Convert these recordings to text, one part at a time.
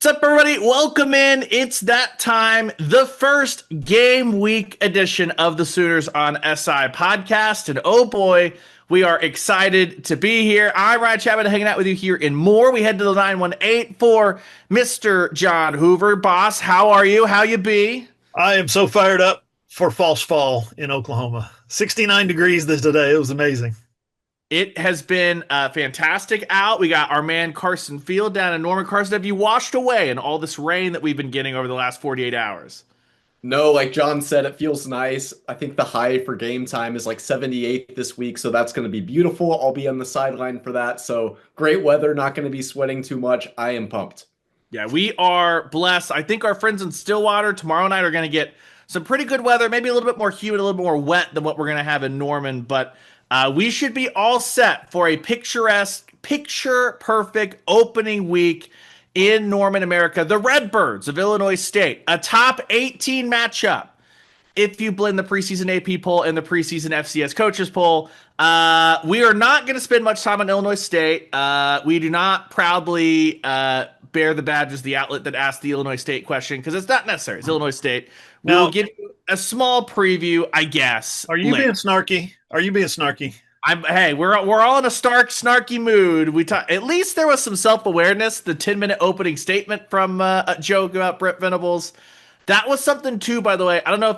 What's up, everybody? Welcome in. It's that time, the first game week edition of the Sooners on SI podcast. And oh boy, we are excited to be here. I'm Ryan Chapman, hanging out with you here in Moore. We head to the 918 for Mr. John Hoover. Boss, how are you? How you be? I am so fired up for false fall in Oklahoma. 69 degrees this today. It was amazing. It has been fantastic out. We got our man Carson Field down in Norman. Carson, have you washed away in all this rain that we've been getting over the last 48 hours? No, like John said, it feels nice. I think the high for game time is like 78 this week, so that's going to be beautiful. I'll be on the sideline for that. So great weather, not going to be sweating too much. I am pumped. Yeah, we are blessed. I think our friends in Stillwater tomorrow night are going to get some pretty good weather, maybe a little bit more humid, a little bit more wet than what we're going to have in Norman, but we should be all set for a picturesque, picture-perfect opening week in Norman, America. The Redbirds of Illinois State, a top 18 matchup. If you blend the preseason AP poll and the preseason FCS coaches poll, we are not going to spend much time on Illinois State. We do not proudly bear the badge as the outlet that asked the Illinois State question because it's not necessary. It's Illinois State. We'll give you a small preview, I guess. Are you being snarky? Are you being snarky? Hey, we're all in a snarky mood. At least there was some self-awareness. The 10-minute opening statement from a joke about Brent Venables. That was something too, by the way. I don't know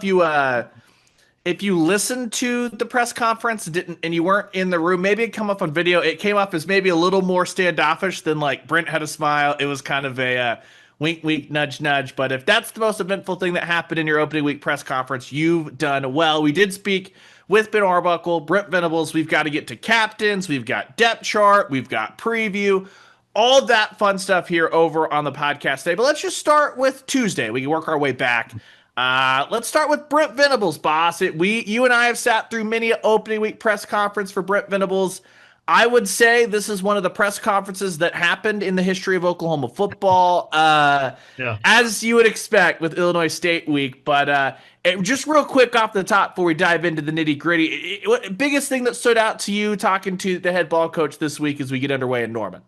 if you listened to the press conference and you weren't in the room, maybe it come up on video. It came off as maybe a little more standoffish than like Brent had a smile. It was kind of a wink, wink, nudge, nudge. But if that's the most eventful thing that happened in your opening week press conference, you've done well. We did speak with Ben Arbuckle, Brent Venables. We've got to get to captains. We've got depth chart. We've got preview. All that fun stuff here over on the podcast today. But let's just start with Tuesday. We can work our way back. Let's start with Brent Venables, boss. You and I have sat through many an opening week press conference for Brent Venables. I would say this is one of the press conferences that happened in the history of Oklahoma football, as you would expect with Illinois State week. But just real quick off the top before we dive into the nitty gritty, biggest thing that stood out to you talking to the head ball coach this week as we get underway in Norman?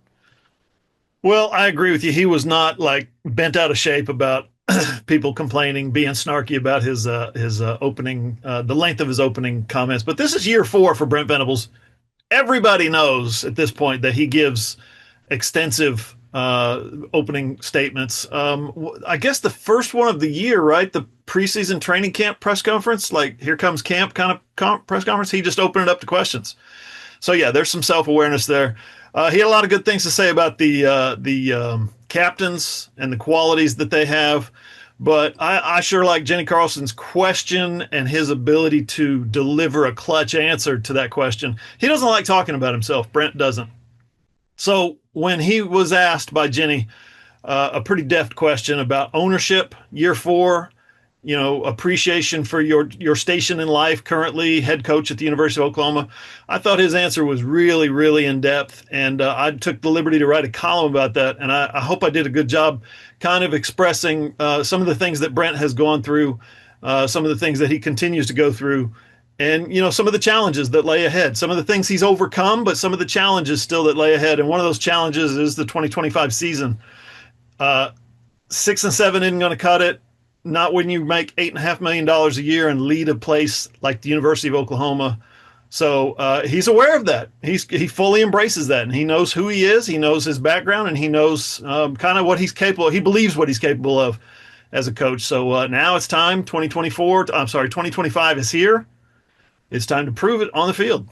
Well, I agree with you. He was not like bent out of shape about people complaining, being snarky about his opening, the length of his opening comments. But this is year 4 for Brent Venables. Everybody knows at this point that he gives extensive opening statements. I guess the first one of the year, right? The preseason training camp press conference, like here comes camp kind of press conference. He just opened it up to questions. So yeah, there's some self-awareness there. He had a lot of good things to say about the captains and the qualities that they have. But I sure like Jenny Carlson's question and his ability to deliver a clutch answer to that question. He doesn't like talking about himself. Brent doesn't. So when he was asked by Jenny a pretty deft question about ownership, year 4, appreciation for your station in life, currently head coach at the University of Oklahoma, I thought his answer was really, really in depth. And I took the liberty to write a column about that. And I hope I did a good job kind of expressing some of the things that Brent has gone through, some of the things that he continues to go through, and, some of the challenges that lay ahead, some of the things he's overcome, but some of the challenges still that lay ahead. And one of those challenges is the 2025 season. 6 and 7 isn't going to cut it. Not when you make $8.5 million a year and lead a place like the University of Oklahoma. So he's aware of that. He fully embraces that, and he knows who he is. He knows his background, and he knows kind of what he's capable. He believes what he's capable of as a coach. So now it's time. 2025 is here. It's time to prove it on the field.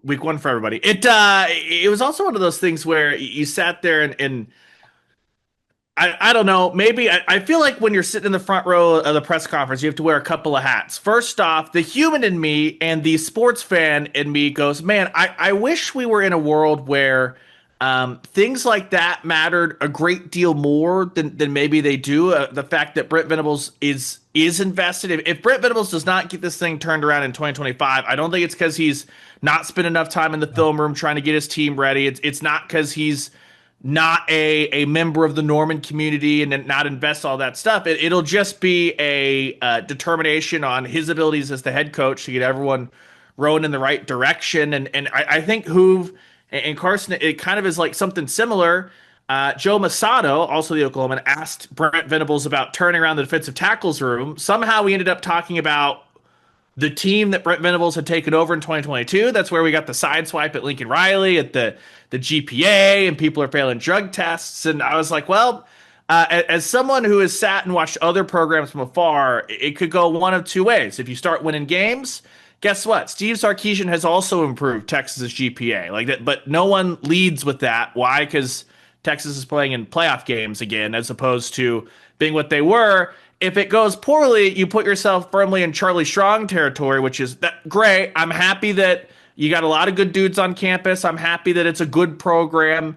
Week 1 for everybody. It was also one of those things where you sat there and I don't know, maybe I feel like when you're sitting in the front row of the press conference, you have to wear a couple of hats. First off, the human in me and the sports fan in me goes, man, I wish we were in a world where things like that mattered a great deal more than maybe they do. The fact that Brent Venables is invested. If Brent Venables does not get this thing turned around in 2025, I don't think it's because he's not spent enough time in the film room trying to get his team ready. It's not because he's not a member of the Norman community and not invest all that stuff. It'll just be a determination on his abilities as the head coach to get everyone rowing in the right direction. And I think Hoove And Carson, it kind of is like something similar. Joe Masato, also the Oklahoman, asked Brent Venables about turning around the defensive tackles room. Somehow we ended up talking about the team that Brent Venables had taken over in 2022. That's where we got the sideswipe at Lincoln Riley at the GPA, and people are failing drug tests. And I was like, well, as someone who has sat and watched other programs from afar, it could go one of two ways. If you start winning games, guess what? Steve Sarkisian has also improved Texas's GPA like that, but no one leads with that. Why? Because Texas is playing in playoff games again, as opposed to being what they were. If it goes poorly, you put yourself firmly in Charlie Strong territory, which is great. I'm happy that you got a lot of good dudes on campus. I'm happy that it's a good program.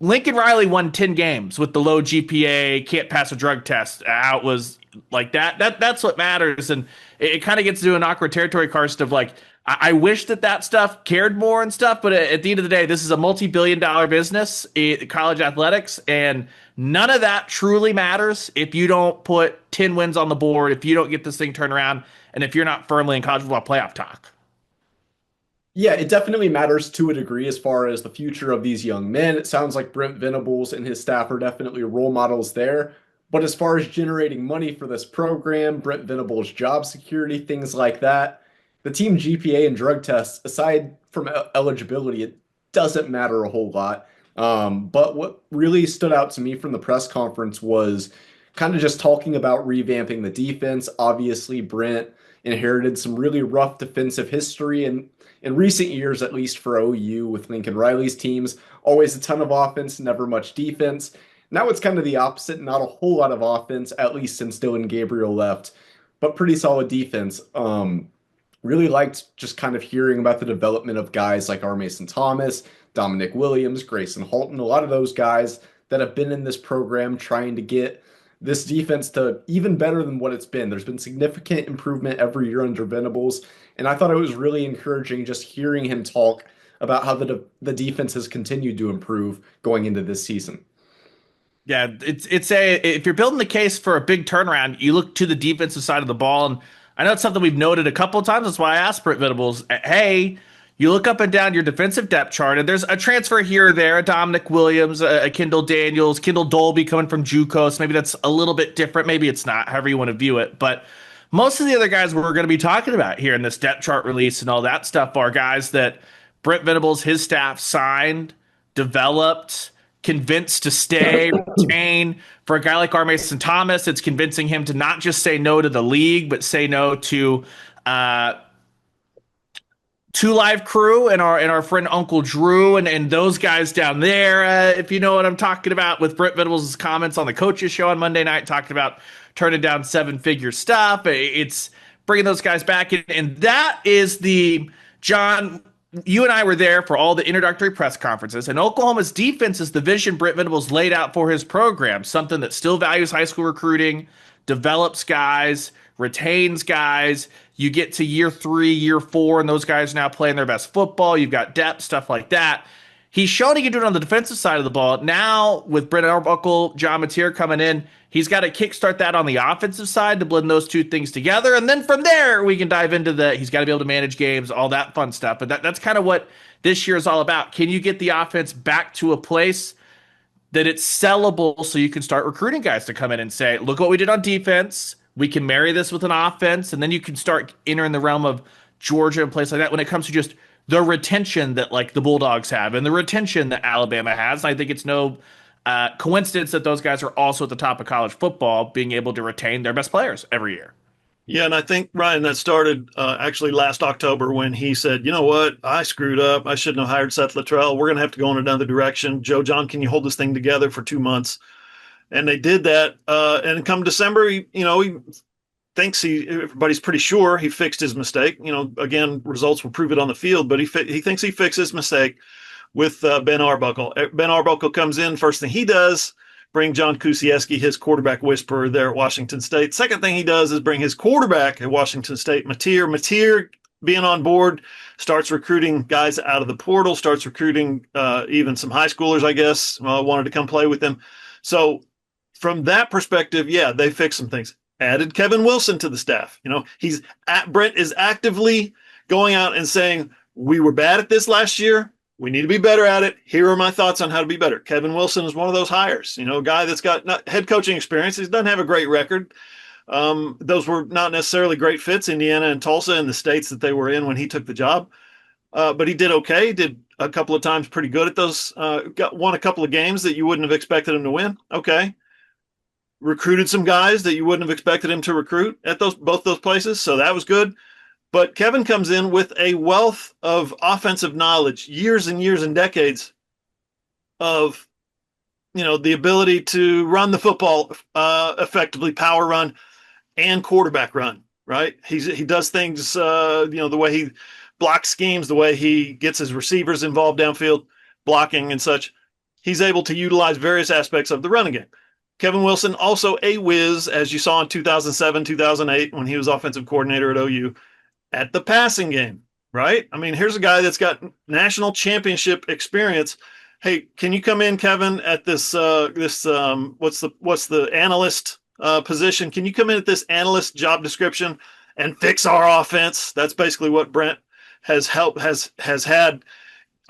Lincoln Riley won 10 games with the low GPA, can't pass a drug test. Out was like that. That's what matters. And it kind of gets to an awkward territory, Karst, of like, I wish that stuff cared more and stuff, but at the end of the day, this is a multi-billion-dollar business, college athletics, and none of that truly matters if you don't put 10 wins on the board, if you don't get this thing turned around, and if you're not firmly in college football playoff talk. Yeah, it definitely matters to a degree as far as the future of these young men. It sounds like Brent Venables and his staff are definitely role models there. But as far as generating money for this program, Brent Venables' job security, things like that, the team GPA and drug tests, aside from eligibility, it doesn't matter a whole lot. But what really stood out to me from the press conference was kind of just talking about revamping the defense. Obviously, Brent inherited some really rough defensive history and in recent years, at least for OU with Lincoln Riley's teams, always a ton of offense, never much defense. Now it's kind of the opposite, not a whole lot of offense, at least since Dylan Gabriel left, but pretty solid defense. Really liked just kind of hearing about the development of guys like R. Mason Thomas, Dominic Williams, Grayson Halton, a lot of those guys that have been in this program trying to get this defense to even better than what it's been. There's been significant improvement every year under Venables, and I thought it was really encouraging just hearing him talk about how the defense has continued to improve going into this season. Yeah, if you're building the case for a big turnaround, you look to the defensive side of the ball, and I know it's something we've noted a couple of times. That's why I asked Brent Venables, hey, you look up and down your defensive depth chart, and there's a transfer here or there, a Dominic Williams, a Kendall Daniels, Kendall Dolby coming from JUCO. So maybe that's a little bit different. Maybe it's not, however you want to view it. But most of the other guys we're going to be talking about here in this depth chart release and all that stuff are guys that Brent Venables, his staff signed, developed, convinced to stay, retain. For a guy like R. Mason Thomas, it's convincing him to not just say no to the league, but say no to Two Live Crew and our friend Uncle Drew and those guys down there, if you know what I'm talking about, with Brent Venables' comments on the coaches show on Monday night, talking about turning down seven-figure stuff. It's bringing those guys back in, and that is John, you and I were there for all the introductory press conferences, and Oklahoma's defense is the vision Brent Venables laid out for his program, something that still values high school recruiting, develops guys, retains guys. You get to year 3, year 4, and those guys are now playing their best football. You've got depth, stuff like that. He's shown he can do it on the defensive side of the ball. Now, with Brent Arbuckle, John Mateer coming in, he's got to kickstart that on the offensive side to blend those two things together. And then from there, we can dive into he's got to be able to manage games, all that fun stuff. But that's kind of what this year is all about. Can you get the offense back to a place that it's sellable so you can start recruiting guys to come in and say, look what we did on defense. We can marry this with an offense. And then you can start entering the realm of Georgia and places like that when it comes to just the retention that like the Bulldogs have and the retention that Alabama has. And I think it's no coincidence that those guys are also at the top of college football, being able to retain their best players every year. Yeah, and I think, Ryan, that started actually last October when he said, you know what, I screwed up. I shouldn't have hired Seth Luttrell. We're going to have to go in another direction. Joe John, can you hold this thing together for 2 months? And they did that. And come December, he thinks everybody's pretty sure he fixed his mistake. Again, results will prove it on the field, but he thinks he fixed his mistake with Ben Arbuckle. Ben Arbuckle comes in. First thing he does, bring John Kusieski, his quarterback whisperer there at Washington State. Second thing he does is bring his quarterback at Washington State, Mateer. Mateer, being on board, starts recruiting guys out of the portal, starts recruiting even some high schoolers, I guess, wanted to come play with them. So from that perspective, yeah, they fixed some things. Added Kevin Wilson to the staff. Brent is actively going out and saying, we were bad at this last year. We need to be better at it. Here are my thoughts on how to be better. Kevin Wilson is one of those hires, a guy that's got not head coaching experience. He doesn't have a great record. Those were not necessarily great fits, Indiana and Tulsa, and the states that they were in when he took the job. But he did okay. He did a couple of times pretty good at those. Won a couple of games that you wouldn't have expected him to win. Okay. Recruited some guys that you wouldn't have expected him to recruit at both those places. So that was good. But Kevin comes in with a wealth of offensive knowledge, years and years and decades of, the ability to run the football effectively, power run and quarterback run, right? He does things, the way he blocks schemes, the way he gets his receivers involved downfield, blocking and such. He's able to utilize various aspects of the running game. Kevin Wilson, also a whiz, as you saw in 2007, 2008, when he was offensive coordinator at OU, at the passing game, right? I mean, here's a guy that's got national championship experience. Hey, can you come in, Kevin, at this what's the analyst position? Can you come in at this analyst job description and fix our offense? That's basically what Brent has had.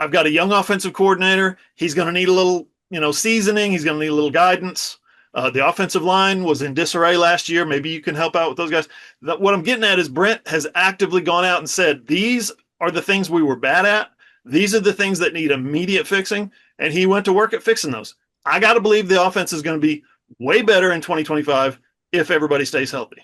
I've got a young offensive coordinator. He's going to need a little, seasoning. He's going to need a little guidance. The offensive line was in disarray last year. Maybe you can help out with those guys. What I'm getting at is Brent has actively gone out and said, these are the things we were bad at. These are the things that need immediate fixing. And he went to work at fixing those. I got to believe the offense is going to be way better in 2025 if everybody stays healthy.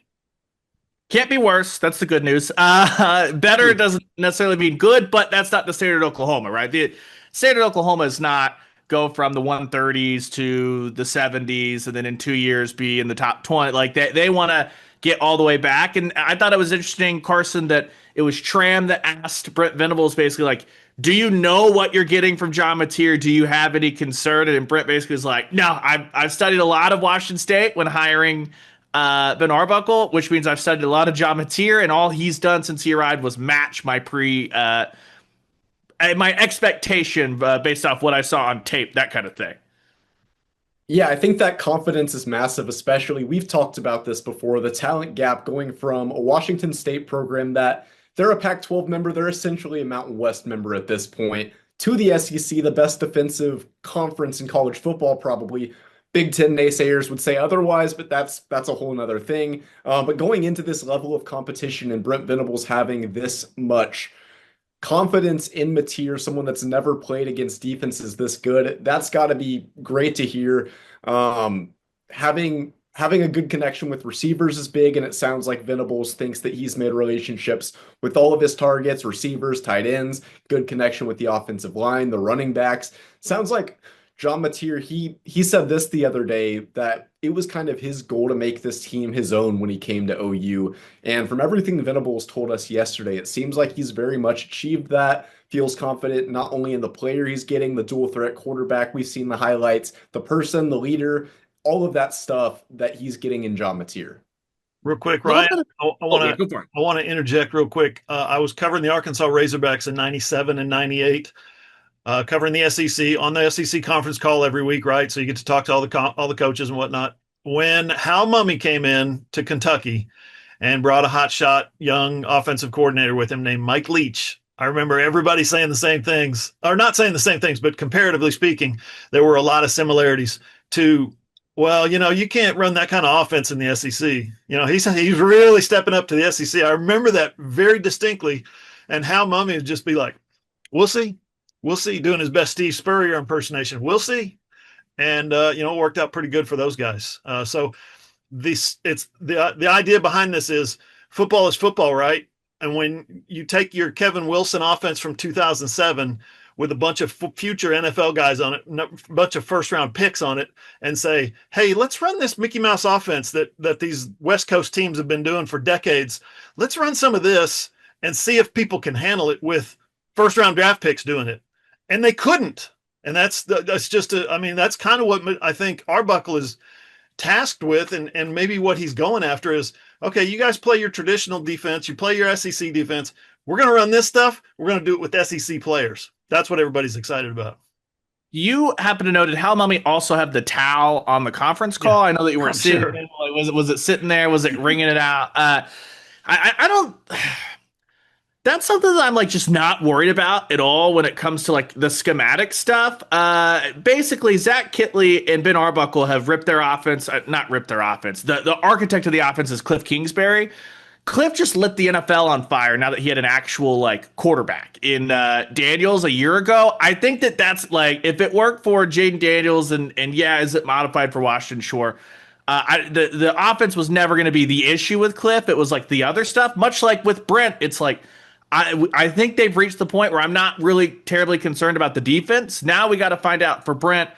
Can't be worse. That's the good news. Better doesn't necessarily mean good, but that's not the standard Oklahoma, right? The standard Oklahoma is not go from the 130s to the 70s and then in 2 years be in the top 20. Like they want to get all the way back. And I thought it was interesting, Carson, that it was Tram that asked Brent Venables basically like, do you know what you're getting from John Mateer? Do you have any concern? And Brent basically was like, no, I've studied a lot of Washington State when hiring Ben Arbuckle, which means I've studied a lot of John Mateer, and all he's done since he arrived was match my my expectation based off what I saw on tape, that kind of thing. Yeah, I think that confidence is massive, especially we've talked about this before, the talent gap going from a Washington State program that they're a Pac-12 member, they're essentially a Mountain West member at this point, to the SEC, the best defensive conference in college football, probably. Big Ten naysayers would say otherwise, but that's a whole nother thing. But going into this level of competition and Brent Venables having this much confidence in Mateer, someone that's never played against defenses this good, that's got to be great to hear. Having a good connection with receivers is big, and it sounds like Venables thinks that he's made relationships with all of his targets, receivers, tight ends, good connection with the offensive line, the running backs. Sounds like John Mateer, he said this the other day, that it was kind of his goal to make this team his own when he came to OU. And from everything Venables told us yesterday, it seems like he's very much achieved that, feels confident not only in the player he's getting, the dual threat quarterback, we've seen the highlights, the person, the leader, all of that stuff that he's getting in John Mateer. Real quick, Ryan, I want to interject real quick. I was covering the Arkansas Razorbacks in 97 and 98. Covering the SEC on the SEC conference call every week, right? So you get to talk to all the coaches and whatnot. When Hal Mumme came in to Kentucky and brought a hotshot young offensive coordinator with him named Mike Leach, I remember everybody saying the same things, or not saying the same things, but comparatively speaking, there were a lot of similarities to, well, you can't run that kind of offense in the SEC. He's really stepping up to the SEC. I remember that very distinctly. And Hal Mumme would just be like, we'll see. We'll see, doing his best Steve Spurrier impersonation. We'll see. And, it worked out pretty good for those guys. So the idea behind this is football, right? And when you take your Kevin Wilson offense from 2007 with a bunch of future NFL guys on it, a bunch of first-round picks on it, and say, hey, let's run this Mickey Mouse offense that these West Coast teams have been doing for decades. Let's run some of this and see if people can handle it with first-round draft picks doing it. And they couldn't. And that's just that's kind of what I think Arbuckle is tasked with. And maybe what he's going after is, okay, you guys play your traditional defense. You play your SEC defense. We're going to run this stuff. We're going to do it with SEC players. That's what everybody's excited about. You happen to know, did Hal Mumme also have the towel on the conference call? Yeah, I know that you weren't sitting. Sure. Was it sitting there? Was it wringing it out? I don't. That's something that I'm like just not worried about at all when it comes to like the schematic stuff. Basically, Zach Kitley and Ben Arbuckle have ripped their offense, not ripped their offense. The architect of the offense is Cliff Kingsbury. Cliff just lit the NFL on fire now that he had an actual like quarterback in Daniels a year ago. I think that that's like if it worked for Jaden Daniels and yeah, is it modified for Washington? Sure. The offense was never going to be the issue with Cliff. It was like the other stuff. Much like with Brent, it's like I think they've reached the point where I'm not really terribly concerned about the defense. Now we got to find out for Brent.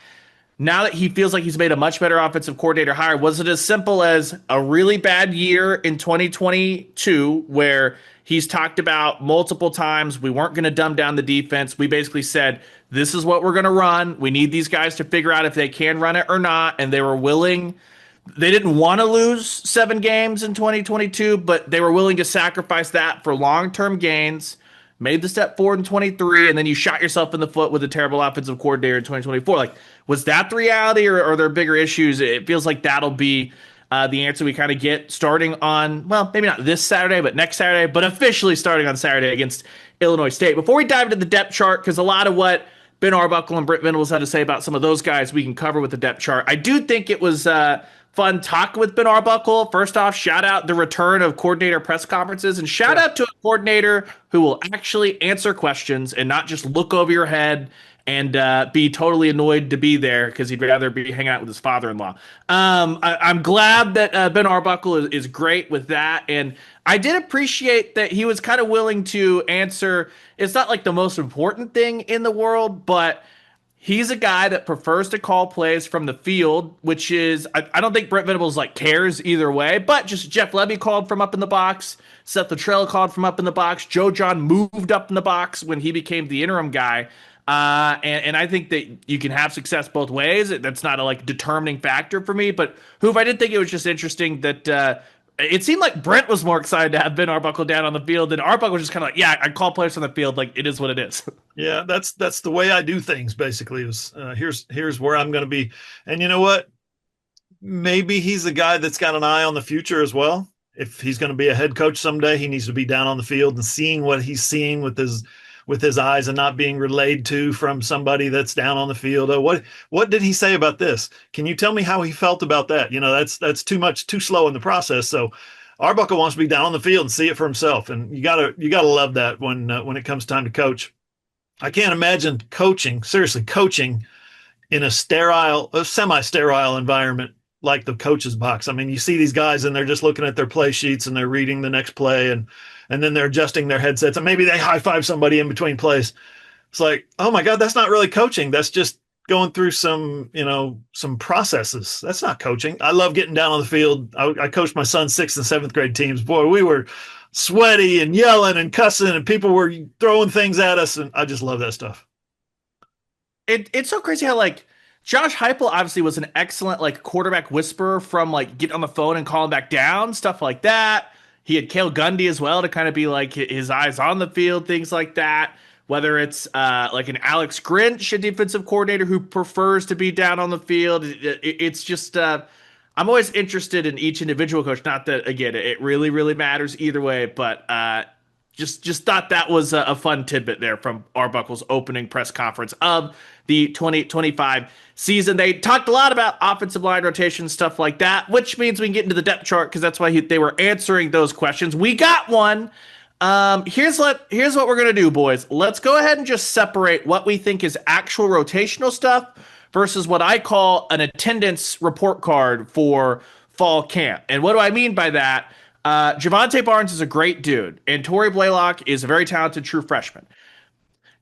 Now that he feels like he's made a much better offensive coordinator hire, was it as simple as a really bad year in 2022 where he's talked about multiple times we weren't going to dumb down the defense? We basically said, this is what we're going to run. We need these guys to figure out if they can run it or not. And they were willing. They didn't want to lose 7 games in 2022, but they were willing to sacrifice that for long-term gains. Made the step forward in 23, and then you shot yourself in the foot with a terrible offensive coordinator in 2024. Like, was that the reality, or are there bigger issues? It feels like that'll be the answer we kind of get starting on, well, maybe not this Saturday, but next Saturday, but officially starting on Saturday against Illinois State. Before we dive into the depth chart, because a lot of what Ben Arbuckle and Brent Venables had to say about some of those guys we can cover with the depth chart. I do think it was fun talking with Ben Arbuckle. First off, shout out the return of coordinator press conferences, and shout out to a coordinator who will actually answer questions and not just look over your head and be totally annoyed to be there because he'd rather be hanging out with his father-in-law. I'm glad that Ben Arbuckle is great with that, and I did appreciate that he was kind of willing to answer. It's not like the most important thing in the world, but he's a guy that prefers to call plays from the field, which is, I don't think Brent Venables like cares either way, but just Jeff Levy called from up in the box. Seth Luttrell called from up in the box. Joe John moved up in the box when he became the interim guy. And I think that you can have success both ways. That's not a like determining factor for me, but Hoover, I did think it was just interesting that, it seemed like Brent was more excited to have Ben Arbuckle down on the field, and Arbuckle was just kind of like, yeah, I call players on the field. Like, it is what it is. Yeah, that's the way I do things. Basically, is here's where I'm going to be, and you know what? Maybe he's a guy that's got an eye on the future as well. If he's going to be a head coach someday, he needs to be down on the field and seeing what he's seeing with his eyes and not being relayed to from somebody that's down on the field. What did he say about this? Can you tell me how he felt about that? You know, that's too slow in the process. So Arbuckle wants to be down on the field and see it for himself. And you gotta love that when it comes time to coach. I can't imagine coaching in a semi-sterile environment like the coach's box. I mean, you see these guys and they're just looking at their play sheets and they're reading the next play and then they're adjusting their headsets and maybe they high five somebody in between plays. It's like, oh my God, that's not really coaching. That's just going through some processes. That's not coaching. I love getting down on the field. I coached my son's 6th and 7th grade teams. Boy, we were sweaty and yelling and cussing and people were throwing things at us. And I just love that stuff. It's so crazy how like Josh Heupel obviously was an excellent like quarterback whisperer from like getting on the phone and calling back down, stuff like that. He had Cale Gundy as well to kind of be like his eyes on the field, things like that. Whether it's like an Alex Grinch, a defensive coordinator who prefers to be down on the field. It's just I'm always interested in each individual coach. Not that, again, it really, really matters either way, but just thought that was a fun tidbit there from Arbuckle's opening press conference of the 2025 season. They talked a lot about offensive line rotation, stuff like that, which means we can get into the depth chart because that's why they were answering those questions. We got one. Here's what we're gonna do, boys. Let's go ahead and just separate what we think is actual rotational stuff versus what I call an attendance report card for fall camp. And what do I mean by that? Javonte Barnes is a great dude, and Torrey Blaylock is a very talented true freshman.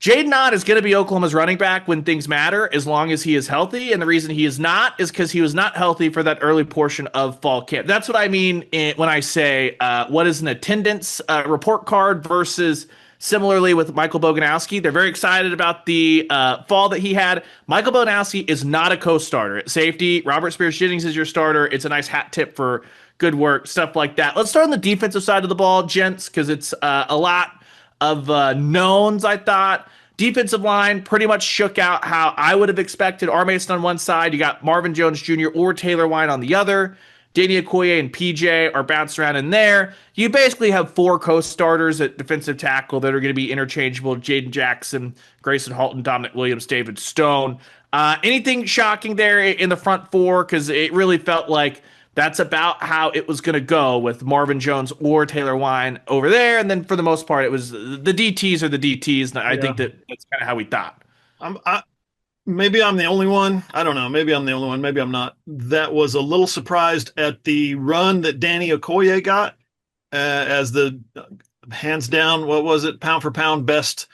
Jaden Ott is going to be Oklahoma's running back when things matter, as long as he is healthy. And the reason he is not is because he was not healthy for that early portion of fall camp. That's what I mean when I say what is an attendance report card versus similarly with Michael Boganowski. They're very excited about the fall that he had. Michael Boganowski is not a co-starter at safety. Robert Spears-Jennings is your starter. It's a nice hat tip for good work, stuff like that. Let's start on the defensive side of the ball, gents, because it's a lot of knowns, I thought. Defensive line pretty much shook out how I would have expected. R. Mason on one side, you got Marvin Jones Jr. or Taylor Wine on the other. Danny Okoye and PJ are bounced around in there. You basically have 4 co-starters at defensive tackle that are going to be interchangeable: Jaden Jackson, Grayson Halton, Dominic Williams, David Stone. Anything shocking there in the front 4? Because it really felt like that's about how it was going to go with Marvin Jones or Taylor Wine over there. And then for the most part, it was the DTs or the DTs. And I Yeah. think that's kind of how we thought. Maybe I'm the only one. I don't know. Maybe I'm the only one. Maybe I'm not. That was a little surprised at the run that Danny Okoye got as the hands down, what was it, pound for pound best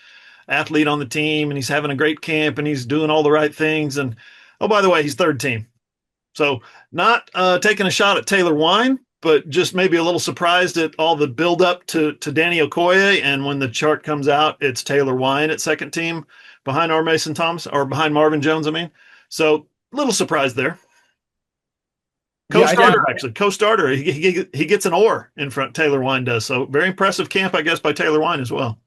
athlete on the team. And he's having a great camp and he's doing all the right things. And oh, by the way, he's third team. So not taking a shot at Taylor Wine, but just maybe a little surprised at all the build up to Danny Okoye. And when the chart comes out, it's Taylor Wine at second team behind R. Mason Thomas, or behind Marvin Jones, I mean. So little surprise there. Co-starter, actually. Co-starter. He gets an oar in front, Taylor Wine does. So very impressive camp, I guess, by Taylor Wine as well.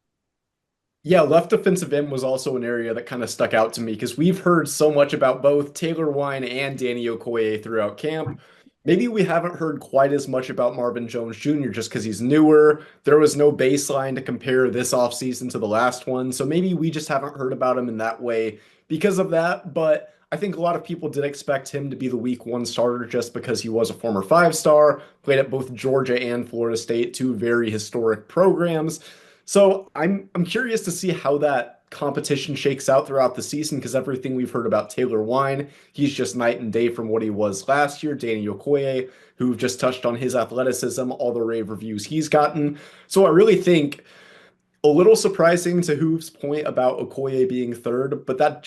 Yeah, left defensive end was also an area that kind of stuck out to me because we've heard so much about both Taylor Wine and Danny Okoye throughout camp. Maybe we haven't heard quite as much about Marvin Jones Jr. just because he's newer. There was no baseline to compare this offseason to the last one. So maybe we just haven't heard about him in that way because of that. But I think a lot of people did expect him to be the week 1 starter just because he was a former 5-star, played at both Georgia and Florida State, 2 very historic programs. So I'm curious to see how that competition shakes out throughout the season because everything we've heard about Taylor Wine, he's just night and day from what he was last year. Danny Okoye, who just touched on his athleticism, all the rave reviews he's gotten. So I really think a little surprising to Hoove's point about Okoye being third, but that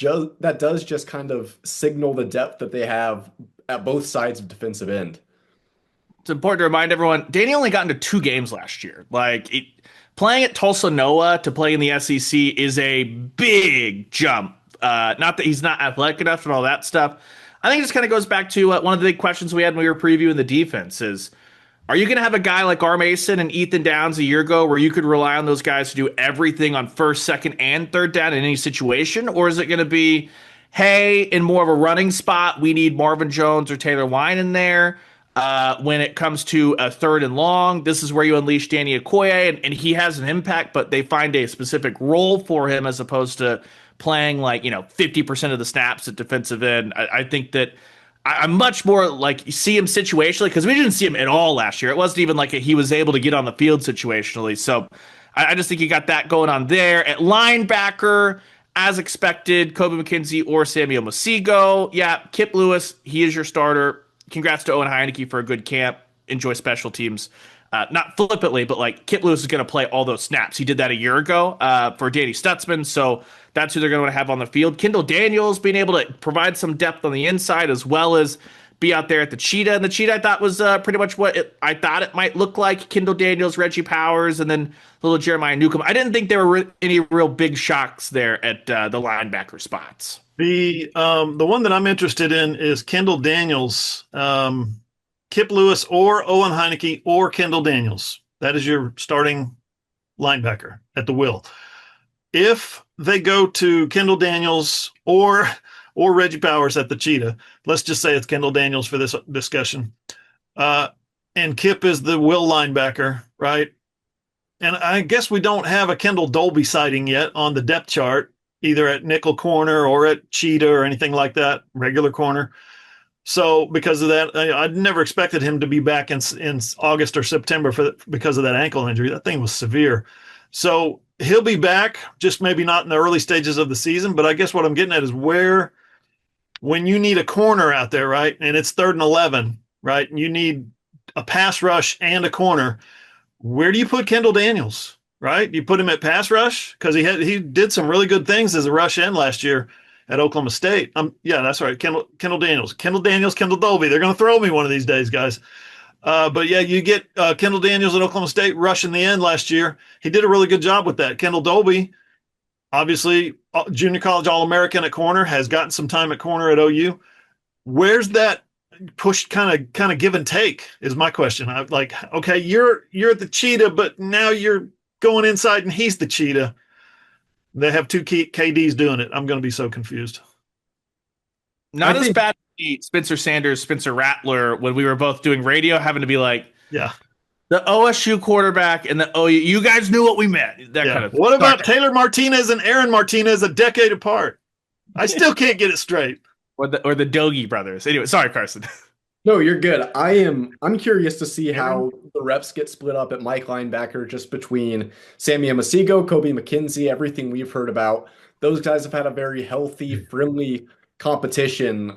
does just kind of signal the depth that they have at both sides of defensive end. It's important to remind everyone, Danny only got into 2 games last year. Playing at Tulsa Noah to play in the SEC is a big jump. Not that he's not athletic enough and all that stuff. I think it just kind of goes back to one of the big questions we had when we were previewing the defense is, are you going to have a guy like R. Mason and Ethan Downs a year ago where you could rely on those guys to do everything on first, second, and third down in any situation? Or is it going to be, hey, in more of a running spot, we need Marvin Jones or Taylor Wine in there? When it comes to a third and long, this is where you unleash Danny Okoye, and he has an impact, but they find a specific role for him as opposed to playing 50% of the snaps at defensive end. I think that I'm much more like you see him situationally because we didn't see him at all last year. It wasn't even like he was able to get on the field situationally. So I just think you got that going on there. At linebacker, as expected, Kobe McKenzie or Samuel Masigo. Yeah, Kip Lewis, he is your starter. Congrats to Owen Heineke for a good camp. Enjoy special teams. Not flippantly, but Kip Lewis is going to play all those snaps. He did that a year ago for Danny Stutzman, so that's who they're going to have on the field. Kendall Daniels being able to provide some depth on the inside as well as be out there at the Cheetah. And the Cheetah I thought was pretty much what I thought it might look like. Kendall Daniels, Reggie Powers, and then little Jeremiah Newcomb. I didn't think there were any real big shocks there at the linebacker spots. The one that I'm interested in is Kendall Daniels, Kip Lewis or Owen Heineke or Kendall Daniels. That is your starting linebacker at the will. If they go to Kendall Daniels or Reggie Powers at the Cheetah, let's just say it's Kendall Daniels for this discussion, and Kip is the will linebacker, right? And I guess we don't have a Kendall Dolby sighting yet on the depth chart, either at nickel corner or at Cheetah or anything like that, regular corner. So because of that, I'd never expected him to be back in August or September because of that ankle injury. That thing was severe. So he'll be back, just maybe not in the early stages of the season. But I guess what I'm getting at is when you need a corner out there, right, and it's 3rd and 11, right, and you need a pass rush and a corner, where do you put Kendall Daniels? Right? You put him at pass rush because he did some really good things as a rush end last year at Oklahoma State. Yeah, that's right. Kendall Daniels, Kendall Dolby. They're going to throw me one of these days, guys. But yeah, you get Kendall Daniels at Oklahoma State rushing the end last year. He did a really good job with that. Kendall Dolby, obviously junior college All-American at corner, has gotten some time at corner at OU. Where's that push kind of give and take is my question. I'm like, okay, you're the Cheetah, but now you're going inside and he's the Cheetah. They have 2 KDs doing it. I'm going to be so confused. I Not as think, bad as the Spencer Sanders, Spencer Rattler when we were both doing radio, having to be like yeah, the OSU quarterback and the OU. You guys knew what we meant. That yeah. kind of thing. What Sorry. about Taylor Martinez and Aaron Martinez a decade apart? I still can't get it straight. Or the Dogie brothers. Anyway, sorry, Carson. No, you're good. I'm curious to see Aaron? how the reps get split up at Mike linebacker just between Sammy Amasigo, Kobe McKenzie, everything we've heard about. Those guys have had a very healthy, friendly competition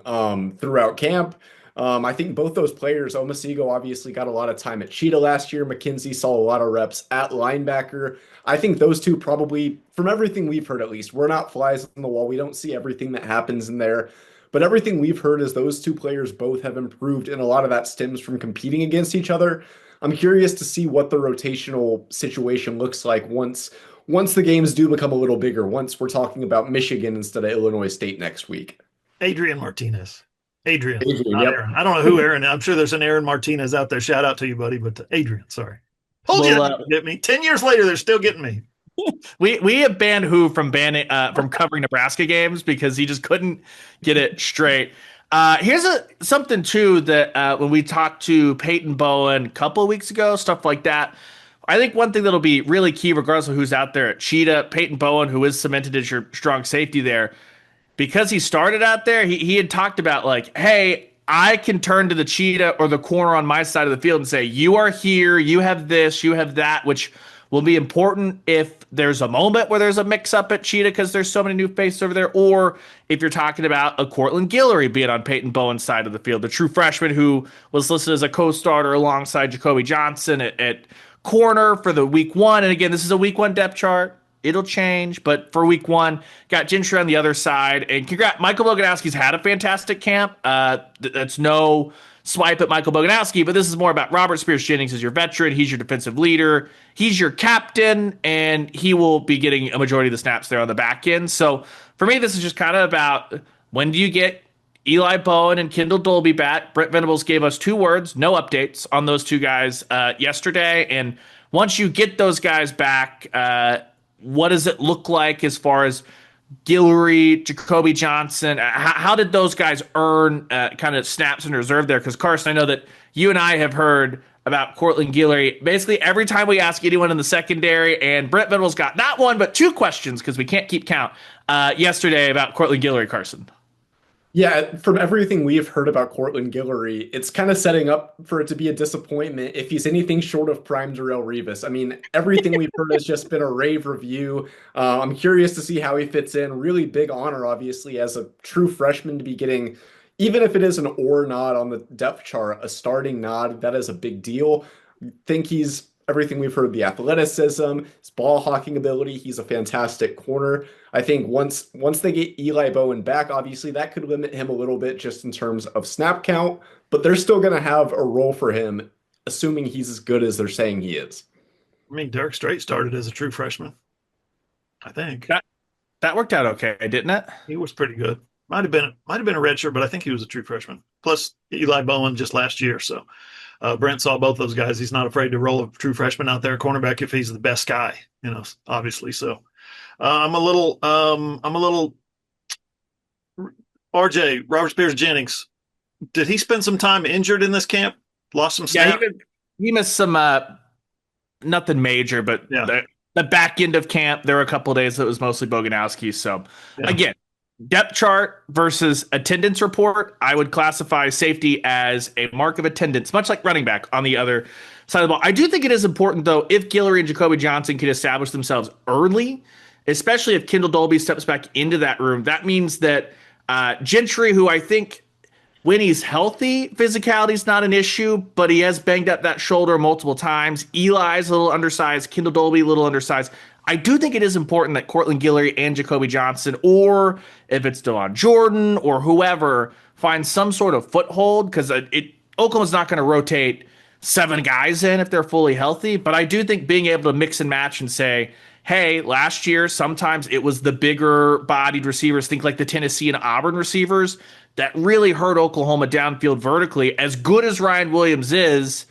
throughout camp. I think both those players, Omasigo obviously got a lot of time at Cheetah last year. McKenzie saw a lot of reps at linebacker. I think those two probably, from everything we've heard at least, we're not flies on the wall. We don't see everything that happens in there. But everything we've heard is those two players both have improved, and a lot of that stems from competing against each other. I'm curious to see what the rotational situation looks like once the games do become a little bigger, once we're talking about Michigan instead of Illinois State next week. Adrian Martinez. Adrian, not Yep. Aaron. I don't know who Aaron. I'm sure there's an Aaron Martinez out there. Shout out to you, buddy. But Adrian, sorry. Told you Well, to get me. 10 years later, they're still getting me. we have banned Hoover from covering Nebraska games because he just couldn't get it straight. Here's something too that when we talked to Peyton Bowen a couple of weeks ago, stuff like that. I think one thing that'll be really key, regardless of who's out there at Cheetah, Peyton Bowen, who is cemented as your strong safety there, because he started out there, he had talked about like, hey, I can turn to the cheetah or the corner on my side of the field and say, you are here, you have this, you have that, which will be important if there's a moment where there's a mix up at cheetah because there's so many new faces over there, or if you're talking about a Cortland Guillory being on Peyton Bowen's side of the field, the true freshman who was listed as a co-starter alongside Jacoby Johnson at corner for the week one. And again, this is a week one depth chart. It'll change, but for week one, got Gentry on the other side. And congrats, Michael Boganowski's had a fantastic camp. That's no swipe at Michael Boganowski, but this is more about Robert Spears Jennings as your veteran. He's your defensive leader. He's your captain, and he will be getting a majority of the snaps there on the back end. So for me, this is just kind of about when do you get Eli Bowen and Kendall Dolby back. Brent Venables gave us 2 words, no updates on those 2 guys yesterday. And once you get those guys back, what does it look like as far as Guillory, Jacoby Johnson? How did those guys earn kind of snaps in reserve there? Because, Carson, I know that you and I have heard about Cortland Guillory basically every time we ask anyone in the secondary, and Brent Venables got not 1 but 2 questions because we can't keep count yesterday about Cortland Guillory, Carson. Yeah, from everything we've heard about Cortland Guillory, it's kind of setting up for it to be a disappointment if he's anything short of prime Darrelle Revis. I mean, everything we've heard has just been a rave review. I'm curious to see how he fits in. Really big honor, obviously, as a true freshman to be getting, even if it is an or nod on the depth chart, a starting nod. That is a big deal. Think he's everything we've heard, the athleticism, his ball hawking ability. He's a fantastic corner. I think once they get Eli Bowen back, obviously that could limit him a little bit just in terms of snap count, but they're still going to have a role for him, assuming he's as good as they're saying he is. I mean, Derek Strait started as a true freshman. I think That worked out okay, didn't it? he was pretty good. Might have been a redshirt, but I think he was a true freshman. Plus Eli Bowen just last year. So Brent saw both those guys. He's not afraid to roll a true freshman out there, cornerback, if he's the best guy, obviously. So I'm a little RJ, Robert Spears Jennings. Did he spend some time injured in this camp? Lost some snap? Yeah, he missed some nothing major, but the back end of camp, there were a couple of days that was mostly Boganowski. So again, depth chart versus attendance report, I would classify safety as a mark of attendance, much like running back on the other side of the ball. I do think it is important, though, if Guillory and Jacoby Johnson can establish themselves early, especially if Kendall Dolby steps back into that room. That means that Gentry, who I think when he's healthy, physicality is not an issue, but he has banged up that shoulder multiple times. Eli's a little undersized, Kendall Dolby a little undersized. I do think it is important that Cortland Guillory and Jacoby Johnson, or if it's Delon Jordan or whoever, find some sort of foothold, because Oklahoma's not going to rotate 7 guys in if they're fully healthy. But I do think being able to mix and match and say, hey, last year, sometimes it was the bigger bodied receivers, think like the Tennessee and Auburn receivers, that really hurt Oklahoma downfield vertically. As good as Ryan Williams is,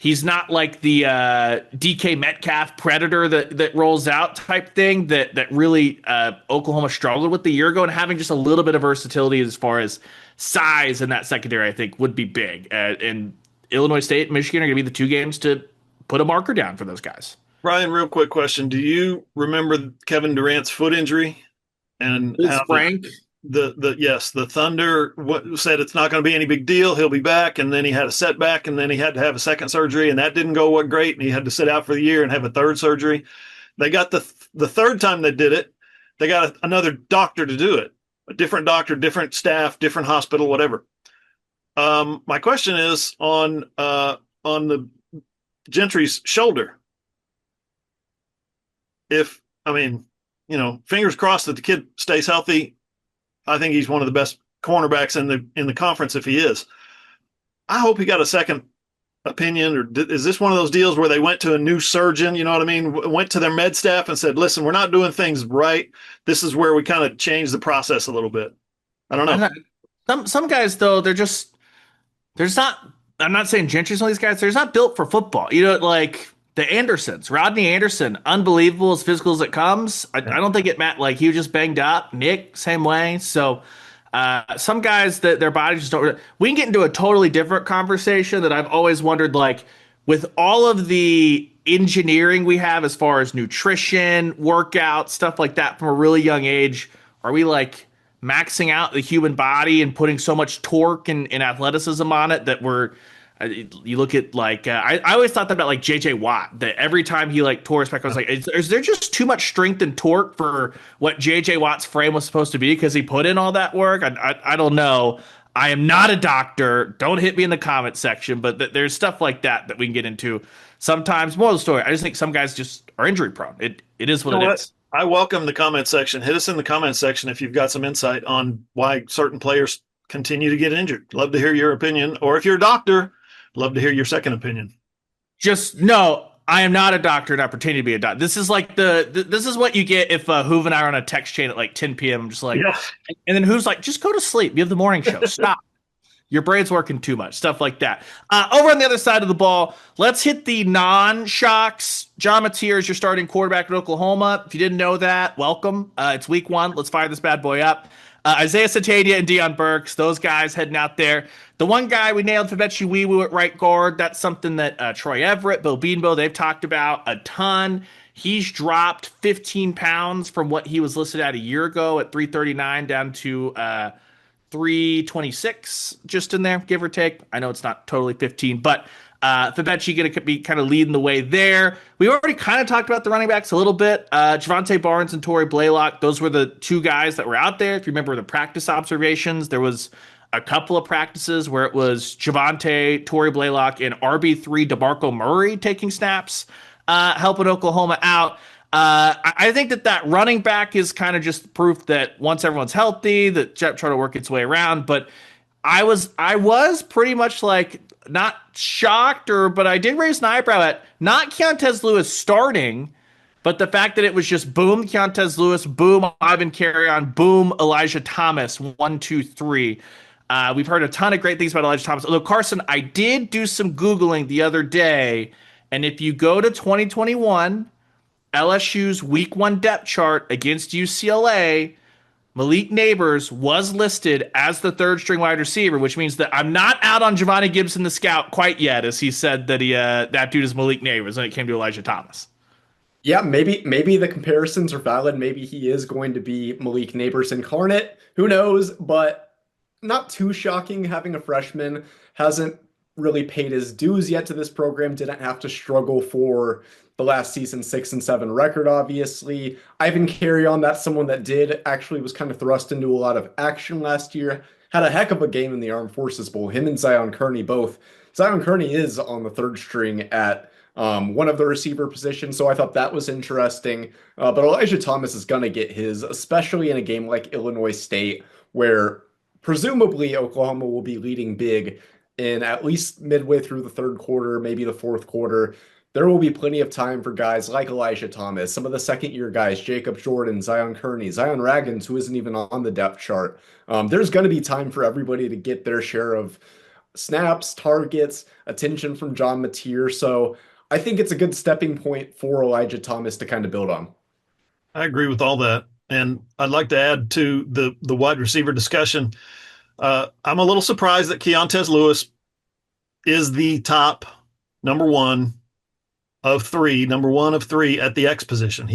He's not like the DK Metcalf predator that rolls out type thing that really Oklahoma struggled with the year ago, and having just a little bit of versatility as far as size in that secondary, I think would be big. And Illinois State and Michigan are going to be the two games to put a marker down for those guys. Ryan, real quick question. Do you remember Kevin Durant's foot injury and Is how Frank? the Thunder said it's not going to be any big deal. He'll be back. And then he had a setback, and then he had to have a second surgery, and that didn't go great. And he had to sit out for the year and have a third surgery. They got the third time they did it, they got another doctor to do it, a different doctor, different staff, different hospital, whatever. My question is on the Gentry's shoulder. Fingers crossed that the kid stays healthy. I think he's one of the best cornerbacks in the conference if he is. I hope he got a second opinion, or is this one of those deals where they went to a new surgeon, you know what I mean? Went to their med staff and said, listen, we're not doing things right. This is where we kind of change the process a little bit. I don't know. Some guys, though, there's not, I'm not saying Gentry's one of these guys, they're not built for football. Like the Andersons, Rodney Anderson, unbelievable as physical as it comes. I don't think it meant like he was just banged up. Nick, same way. So some guys that their bodies just don't. We can get into a totally different conversation that I've always wondered, like with all of the engineering we have as far as nutrition, workout, stuff like that from a really young age, are we like maxing out the human body and putting so much torque and athleticism on it that you look at like I always thought that about like JJ Watt, that every time he like tore his back, I was like, is there just too much strength and torque for what JJ Watt's frame was supposed to be because he put in all that work? I don't know. I am not a doctor. Don't hit me in the comment section, but there's stuff like that we can get into. Sometimes, more of the story, I just think some guys just are injury prone. It is what it is. I welcome the comment section. Hit us in the comment section if you've got some insight on why certain players continue to get injured. Love to hear your opinion. Or if you're a doctor, love to hear your second opinion. Just no, I am not a doctor and I pretend to be a doctor. This is like this is what you get if Hoover and I are on a text chain at like 10 p.m. I'm just like, yeah. And then who's like, just go to sleep. You have the morning show. Stop. Your brain's working too much. Stuff like that. Over on the other side of the ball, let's hit the non-shocks. John Mateer is your starting quarterback at Oklahoma. If you didn't know that, welcome. It's week 1. Let's fire this bad boy up. Isaiah Satania and Deion Burks, those guys heading out there. The one guy we nailed, Fabechi Wiwu at right guard. That's something that Troy Everett, Bill Beanbo, they've talked about a ton. He's dropped 15 pounds from what he was listed at a year ago at 339 down to 326, just in there, give or take. I know it's not totally 15, but Fabechi going to be kind of leading the way there. We already kind of talked about the running backs a little bit. Javante Barnes and Torrey Blaylock, those were the two guys that were out there. If you remember the practice observations, there was a couple of practices where it was Javante, Torrey Blaylock, and RB3 DeMarco Murray taking snaps, helping Oklahoma out. I think that running back is kind of just proof that once everyone's healthy, that try to work its way around. But I was pretty much like not shocked, but I did raise an eyebrow at not Keontez Lewis starting, but the fact that it was just boom Keontez Lewis, boom Ivan Carrion, boom Elijah Thomas, 1, 2, 3. We've heard a ton of great things about Elijah Thomas. Although Carson, I did do some Googling the other day, and if you go to 2021. LSU's week 1 depth chart against UCLA, Malik Neighbors was listed as the third string wide receiver, which means that I'm not out on Giovanni Gibson, the scout, quite yet, as he said that that dude is Malik Neighbors when it came to Elijah Thomas. Yeah, maybe the comparisons are valid. Maybe he is going to be Malik Neighbors incarnate. Who knows? But not too shocking having a freshman. Hasn't really paid his dues yet to this program. Didn't have to struggle for the last season 6-7 record, obviously. Ivan Carrion, that's someone that was kind of thrust into a lot of action last year. Had a heck of a game in the Armed Forces Bowl. Him and Zion Kearney both. Zion Kearney is on the third string at one of the receiver positions, so I thought that was interesting. But Elijah Thomas is going to get his, especially in a game like Illinois State, where presumably Oklahoma will be leading big in at least midway through the third quarter, maybe the fourth quarter. There will be plenty of time for guys like Elijah Thomas, some of the second-year guys, Jacob Jordan, Zion Kearney, Zion Raggins, who isn't even on the depth chart. There's going to be time for everybody to get their share of snaps, targets, attention from John Mateer. So I think it's a good stepping point for Elijah Thomas to kind of build on. I agree with all that. And I'd like to add to the wide receiver discussion. I'm a little surprised that Keontez Lewis is the top number one of three at the X position.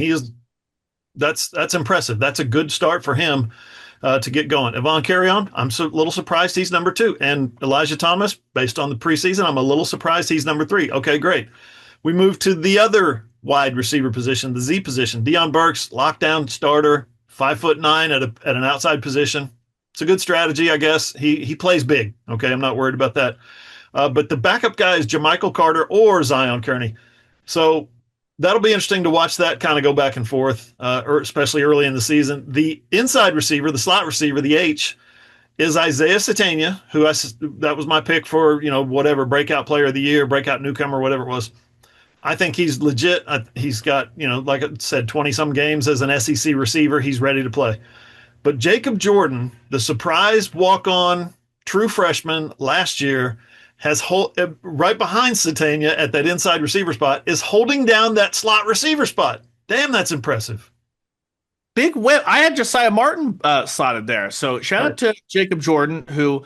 That's impressive. That's a good start for him to get going. Yvonne Carrion, I'm a little surprised he's number 2. And Elijah Thomas, based on the preseason, I'm a little surprised he's number 3. Okay, great. We move to the other wide receiver position, the Z position. Deion Burks, lockdown starter, 5'9" at an outside position. It's a good strategy, I guess. He plays big. Okay, I'm not worried about that. But the backup guy is Jermichael Carter or Zion Kearney. So that'll be interesting to watch that kind of go back and forth, or especially early in the season. The inside receiver, the slot receiver, the H, is Isaiah Satania, that was my pick for, whatever, breakout player of the year, breakout newcomer, whatever it was. I think he's legit. He's got, like I said, 20-some games as an SEC receiver. He's ready to play. But Jacob Jordan, the surprise walk-on true freshman last year, right behind Satania at that inside receiver spot, is holding down that slot receiver spot. Damn, that's impressive. Big whip. I had Josiah Martin slotted there. So shout out to Jacob Jordan, who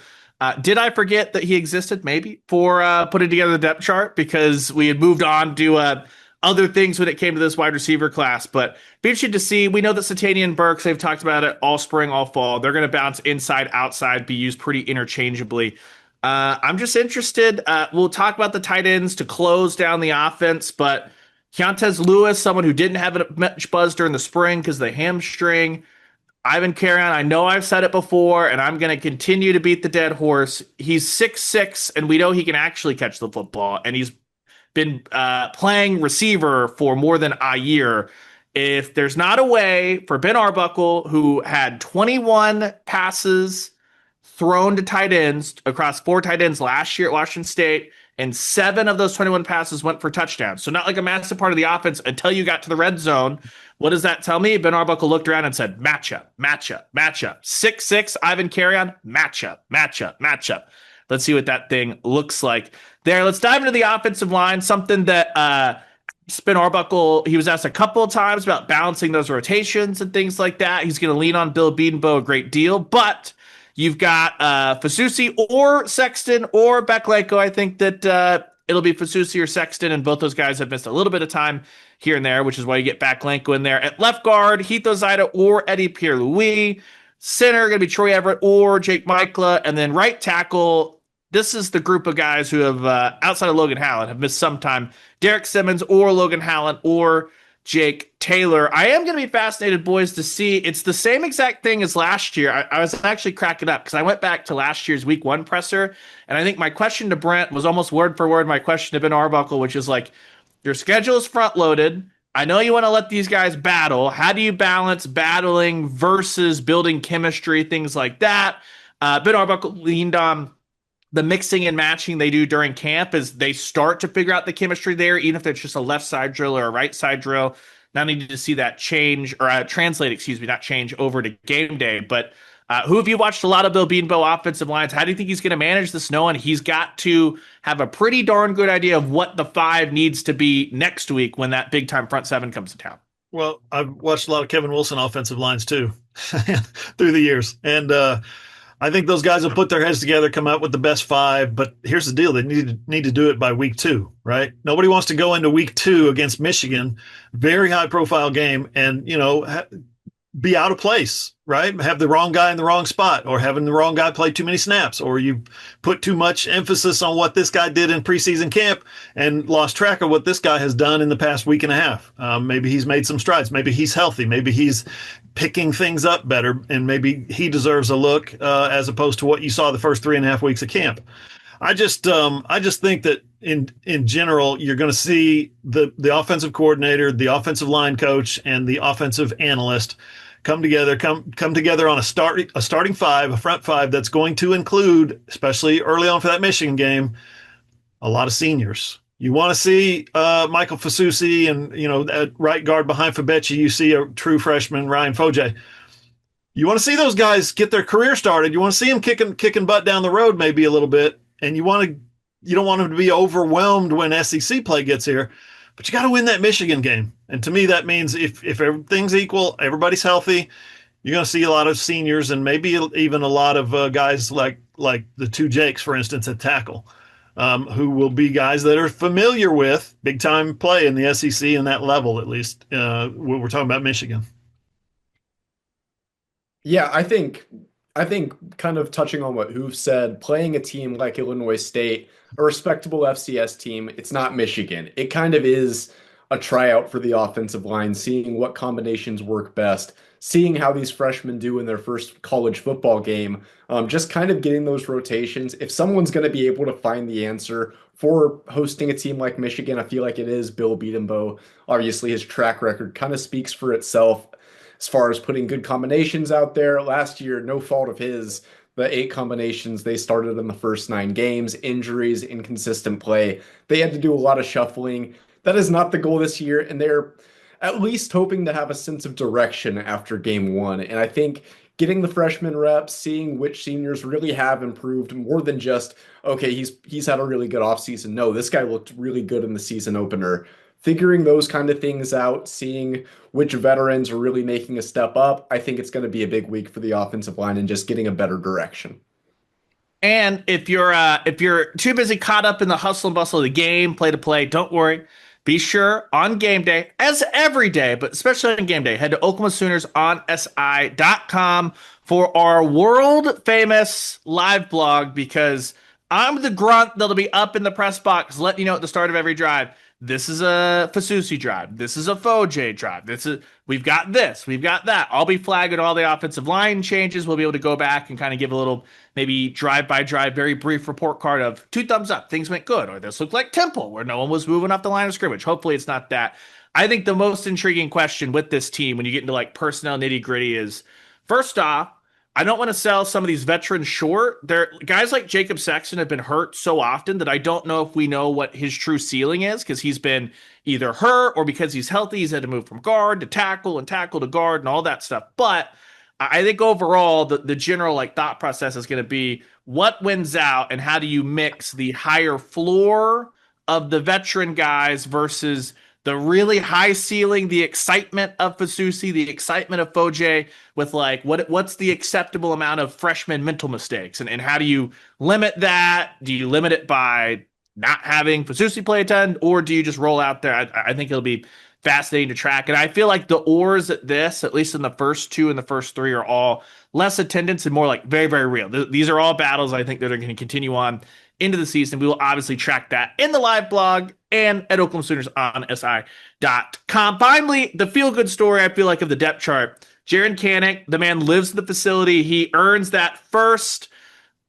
did I forget that he existed maybe for putting together the depth chart, because we had moved on to other things when it came to this wide receiver class. But be interested to see. We know that Satania and Burks, they've talked about it all spring, all fall. They're going to bounce inside, outside, be used pretty interchangeably. I'm just interested. We'll talk about the tight ends to close down the offense, but Keontez Lewis, someone who didn't have much buzz during the spring because of the hamstring. Ivan Carrion, I know I've said it before, and I'm going to continue to beat the dead horse. He's 6'6", and we know he can actually catch the football, and he's been playing receiver for more than a year. If there's not a way for Ben Arbuckle, who had 21 passes thrown to tight ends across 4 tight ends last year at Washington State, and 7 of those 21 passes went for touchdowns. So not like a massive part of the offense until you got to the red zone. What does that tell me? Ben Arbuckle looked around and said, matchup, matchup, matchup. 6'6", Ivan Carrion, matchup, matchup, matchup. Let's see what that thing looks like there. Let's dive into the offensive line, something that Ben Arbuckle, he was asked a couple of times about balancing those rotations and things like that. He's going to lean on Bill Bedenbaugh a great deal, but you've got Fasusi or Sexton or Beklenko. I think that it'll be Fasusi or Sexton, and both those guys have missed a little bit of time here and there, which is why you get Beklenko in there. At left guard, Heath Ozida or Eddie Pierre-Louis. Center, going to be Troy Everett or Jake Michla. And then right tackle, this is the group of guys who have, outside of Logan Hallen, have missed some time. Derek Simmons or Logan Hallen or Jake Taylor. I am going to be fascinated, boys, to see. It's the same exact thing as last year. I was actually cracking up because I went back to last year's week 1 presser, and I think my question to Brent was almost word for word my question to Ben Arbuckle, which is like, your schedule is front loaded. I know you want to let these guys battle. How do you balance battling versus building chemistry, things like that? Ben Arbuckle leaned on the mixing and matching they do during camp as they start to figure out the chemistry there, even if it's just a left side drill or a right side drill. Now needed to see that change or translate, not change over to game day. But who have you watched a lot of Bill Bedenbaugh offensive lines? How do you think he's going to manage this knowing he's got to have a pretty darn good idea of what the 5 needs to be next week when that big time front 7 comes to town? Well, I've watched a lot of Kevin Wilson offensive lines too through the years. And I think those guys will put their heads together, come out with the best 5. But here's the deal. They need to do it by week 2, right? Nobody wants to go into week 2 against Michigan, very high profile game, and, be out of place, right? Have the wrong guy in the wrong spot, or having the wrong guy play too many snaps, or you put too much emphasis on what this guy did in preseason camp and lost track of what this guy has done in the past week and a half. Maybe he's made some strides. Maybe he's healthy. Maybe he's picking things up better, and maybe he deserves a look as opposed to what you saw the first 3.5 weeks of camp. I just think that in general, you're going to see the offensive coordinator, the offensive line coach, and the offensive analyst come together on a starting 5, a front 5 that's going to include, especially early on for that Michigan game, a lot of seniors. You want to see Michael Fasusi, and at right guard behind Fabechi, you see a true freshman, Ryan Foje. You want to see those guys get their career started. You want to see them kicking butt down the road maybe a little bit. and you don't want them to be overwhelmed when SEC play gets here, but you got to win that Michigan game. And to me, that means if everything's equal, everybody's healthy, you're going to see a lot of seniors and maybe even a lot of guys like the two Jakes, for instance, at tackle, who will be guys that are familiar with big time play in the SEC and that level, at least when we're talking about Michigan. Yeah, I think kind of touching on what Hoove said, playing a team like Illinois State, a respectable FCS team, it's not Michigan. It kind of is a tryout for the offensive line, seeing what combinations work best, seeing how these freshmen do in their first college football game, just kind of getting those rotations. If someone's going to be able to find the answer for hosting a team like Michigan, I feel like it is Bill Beatenbow. Obviously, his track record kind of speaks for itself as far as putting good combinations out there. Last year, no fault of his, the 8 combinations they started in the first 9 games, injuries, inconsistent play. They had to do a lot of shuffling. That is not the goal this year, and they're at least hoping to have a sense of direction after game one. And I think getting the freshman reps, seeing which seniors really have improved more than just, okay, he's had a really good offseason. No, this guy looked really good in the season opener. Figuring those kind of things out, seeing which veterans are really making a step up, I think it's going to be a big week for the offensive line and just getting a better direction. And if you're too busy caught up in the hustle and bustle of the game, play to play, don't worry. Be sure on game day, as every day, but especially on game day, head to Oklahoma Sooners on SI.com for our world famous live blog, because I'm the grunt that'll be up in the press box letting you know at the start of every drive. This is a Fasusi drive. This is a Foje drive. We've got this. We've got that. I'll be flagging all the offensive line changes. We'll be able to go back and kind of give a little maybe drive by drive, very brief report card of 2 thumbs up. Things went good. Or this looked like Temple where no one was moving off the line of scrimmage. Hopefully it's not that. I think the most intriguing question with this team when you get into like personnel nitty gritty is, first off, I don't want to sell some of these veterans short. Guys like Jacob Sexton have been hurt so often that I don't know if we know what his true ceiling is, because he's been either hurt or because he's healthy, he's had to move from guard to tackle and tackle to guard and all that stuff. But I think overall the general like thought process is going to be what wins out and how do you mix the higher floor of the veteran guys versus the really high ceiling, the excitement of Fasusi, the excitement of Foje, with like what's the acceptable amount of freshman mental mistakes, and how do you limit that? Do you limit it by not having Fasusi play a ton, or do you just roll out there? I think it'll be fascinating to track, and I feel like the oars at this, at least in the first 2 and the first 3, are all less attendance and more like very, very real. These are all battles I think that are going to continue on into the season. We will obviously track that in the live blog and at Oklahoma Sooners on SI.com. Finally, the feel-good story, I feel like, of the depth chart. Jaron Kanak, the man lives in the facility. He earns that first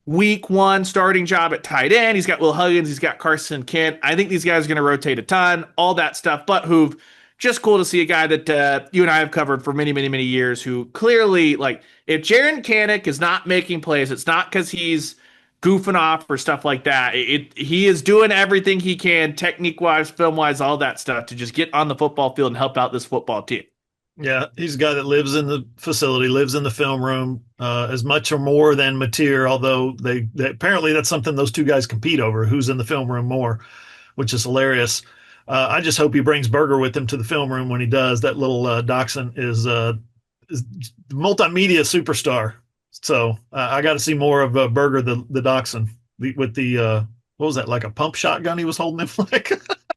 week 1 starting job at tight end. He's got Will Huggins. He's got Carson Kent. I think these guys are going to rotate a ton, all that stuff. But Hoove, just cool to see a guy that you and I have covered for many, many, many years, who clearly, like, if Jaron Kanak is not making plays, it's not because he's goofing off or stuff like that. He is doing everything he can, technique-wise, film-wise, all that stuff, to just get on the football field and help out this football team. Yeah, he's a guy that lives in the facility, lives in the film room, as much or more than Mateer, although they apparently that's something those two guys compete over, who's in the film room more, which is hilarious. I just hope he brings Berger with him to the film room when he does. That little dachshund is multimedia superstar. So I got to see more of Berger the dachshund with the what was that, like a pump shotgun he was holding him like?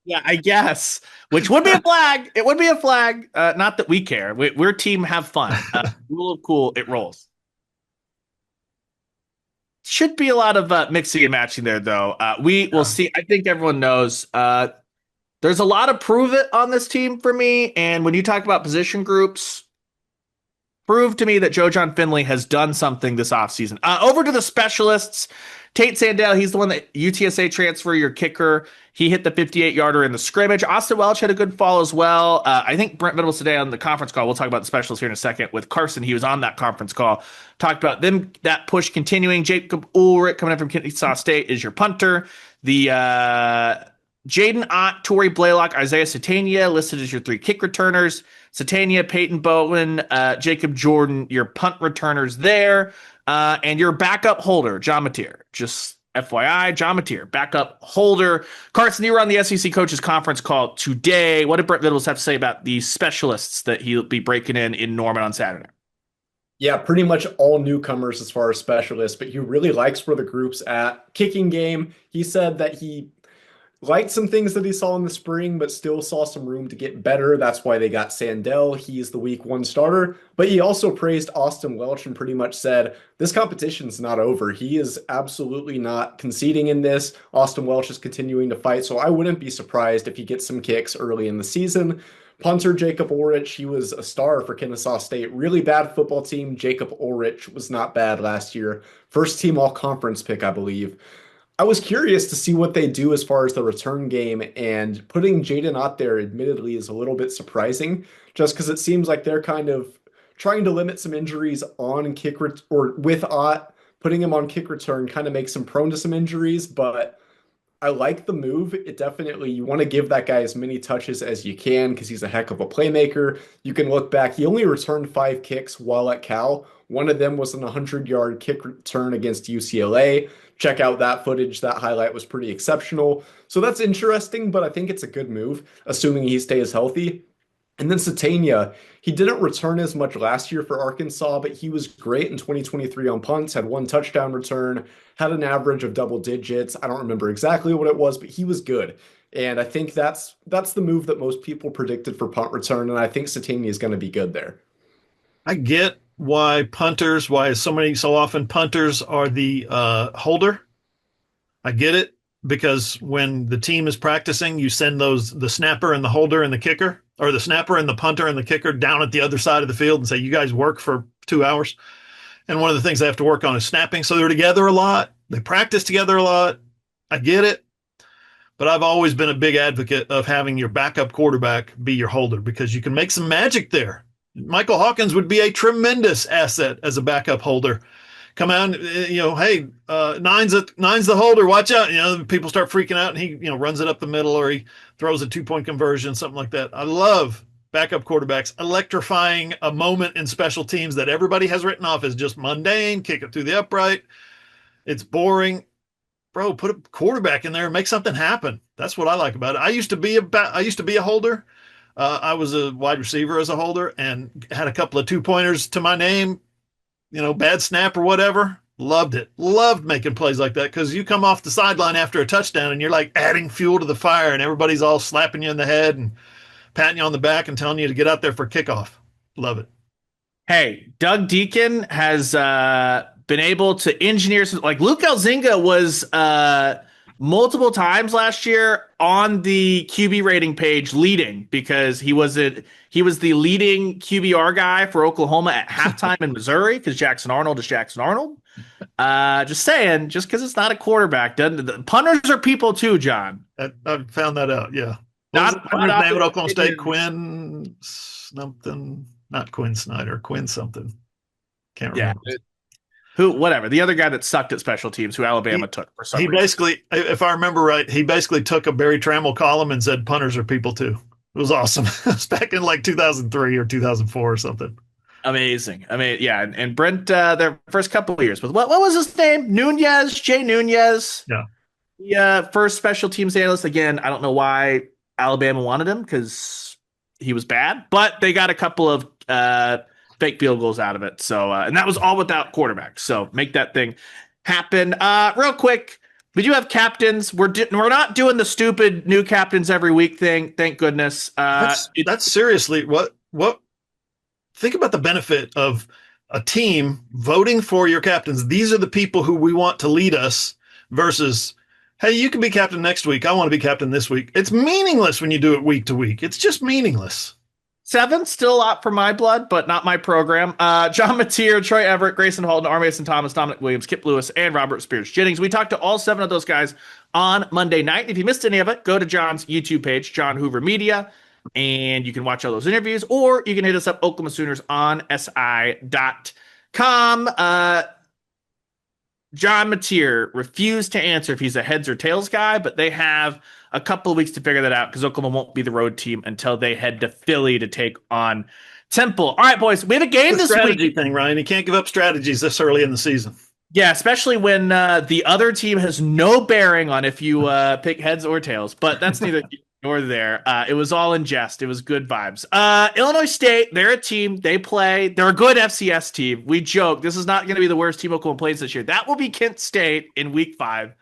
Yeah, I guess, which would be a flag. It would be a flag. Not that we care. We're team have fun. Rule of cool, it rolls. Should be a lot of mixing and matching there, though. We will see. I think everyone knows. There's a lot of prove it on this team for me. And when you talk about position groups, prove to me that Joe John Finley has done something this offseason. Over to the specialists. Tate Sandell, he's the one that UTSA transfer, your kicker. He hit the 58-yarder in the scrimmage. Austin Welch had a good fall as well. I think Brent Venables today on the conference call, we'll talk about the specialists here in a second, with Carson. He was on that conference call. Talked about them, that push continuing. Jacob Ulrich coming in from Kennesaw State is your punter. The Jaden Ott, Torrey Blaylock, Isaiah Satania listed as your 3 kick returners. Satania, Peyton Bowen, Jacob Jordan, your punt returners there. And your backup holder, John Mateer. Just, FYI, John Mateer, backup holder. Carson, you were on the SEC coaches conference call today. What did Brent Venables have to say about the specialists that he'll be breaking in Norman on Saturday? Yeah, pretty much all newcomers as far as specialists, but he really likes where the group's at. Kicking game, he said that he liked some things that he saw in the spring, but still saw some room to get better. That's why they got Sandell. He's the week 1 starter. But he also praised Austin Welch and pretty much said, this competition's not over. He is absolutely not conceding in this. Austin Welch is continuing to fight, so I wouldn't be surprised if he gets some kicks early in the season. Punter Jacob Ulrich, he was a star for Kennesaw State. Really bad football team. Jacob Ulrich was not bad last year. First team all-conference pick, I believe. I was curious to see what they do as far as the return game, and putting Jaden Ott there admittedly is a little bit surprising just because it seems like they're kind of trying to limit some injuries on or with Ott. Putting him on kick return kind of makes him prone to some injuries, but I like the move. It definitely, you want to give that guy as many touches as you can because he's a heck of a playmaker. You can look back, he only returned 5 kicks while at Cal. One of them was an 100-yard kick return against UCLA. Check out that footage. That highlight was pretty exceptional. So that's interesting, but I think it's a good move, assuming he stays healthy. And then Satania, he didn't return as much last year for Arkansas, but he was great in 2023 on punts, had 1 touchdown return, had an average of double digits. I don't remember exactly what it was, but he was good. And I think that's the move that most people predicted for punt return, and I think Satania is going to be good there. I get why so often punters are the holder. I get it, because when the team is practicing, you send the snapper and the holder and the kicker, or the snapper and the punter and the kicker down at the other side of the field and say, you guys work for 2 hours. And one of the things they have to work on is snapping. So they're together a lot. They practice together a lot. I get it. But I've always been a big advocate of having your backup quarterback be your holder, because you can make some magic there. Michael Hawkins would be a tremendous asset as a backup holder. Come out, hey, nine's the holder. Watch out. People start freaking out, and he, runs it up the middle, or he throws a 2-point conversion, something like that. I love backup quarterbacks electrifying a moment in special teams that everybody has written off as just mundane. Kick it through the upright. It's boring. Bro, put a quarterback in there and make something happen. That's what I like about it. I used to be a holder. I was a wide receiver as a holder and had a couple of 2-pointers to my name. Bad snap or whatever. Loved it. Loved making plays like that, because you come off the sideline after a touchdown and you're like adding fuel to the fire, and everybody's all slapping you in the head and patting you on the back and telling you to get out there for kickoff. Love it. Hey, Doug Deacon has been able to engineer some, like Luke Elzinga was multiple times last year on the QB rating page leading, because he was the leading QBR guy for Oklahoma at halftime in Missouri, because Jackson Arnold is Jackson Arnold. Just saying, just because it's not a quarterback doesn't. Punters are people too, John. I found that out. Yeah. Not his name at Oklahoma State? Quinn something, not Quinn Snyder. Quinn something. Can't remember. Yeah. Whatever. The other guy that sucked at special teams, who Alabama took for some reason. Basically, if I remember right, he basically took a Barry Trammell column and said punters are people too. It was awesome. It was back in like 2003 or 2004 or something. Amazing. I mean, yeah. And Brent, their first couple of years with what was his name? Jay Nunez. Yeah. Yeah. First special teams analyst. Again, I don't know why Alabama wanted him, because he was bad, but they got a couple of fake field goals out of it. So, and that was all without quarterbacks. So make that thing happen. Real quick, we do have captains. We're not doing the stupid new captains every week thing. Thank goodness. That's seriously what. Think about the benefit of a team voting for your captains. These are the people who we want to lead us, versus, hey, you can be captain next week. I want to be captain this week. It's meaningless when you do it week to week. It's just meaningless. 7, still out for my blood, but not my program. John Mateer, Troy Everett, Grayson Halton, R. Mason Thomas, Dominic Williams, Kip Lewis, and Robert Spears Jennings. We talked to all 7 of those guys on Monday night. If you missed any of it, go to John's YouTube page, John Hoover Media, and you can watch all those interviews, or you can hit us up, Oklahoma Sooners on SI.com. John Mateer refused to answer if he's a heads or tails guy, but they have a couple of weeks to figure that out, because Oklahoma won't be the road team until they head to Philly to take on Temple. All right, boys, we have a game this strategy week. Thing, Ryan. You can't give up strategies this early in the season. Yeah, especially when the other team has no bearing on if you pick heads or tails. But that's neither here nor there. It was all in jest. It was good vibes. Illinois State, they're a team. They play. They're a good FCS team. We joke this is not going to be the worst team Oklahoma plays this year. That will be Kent State in Week 5.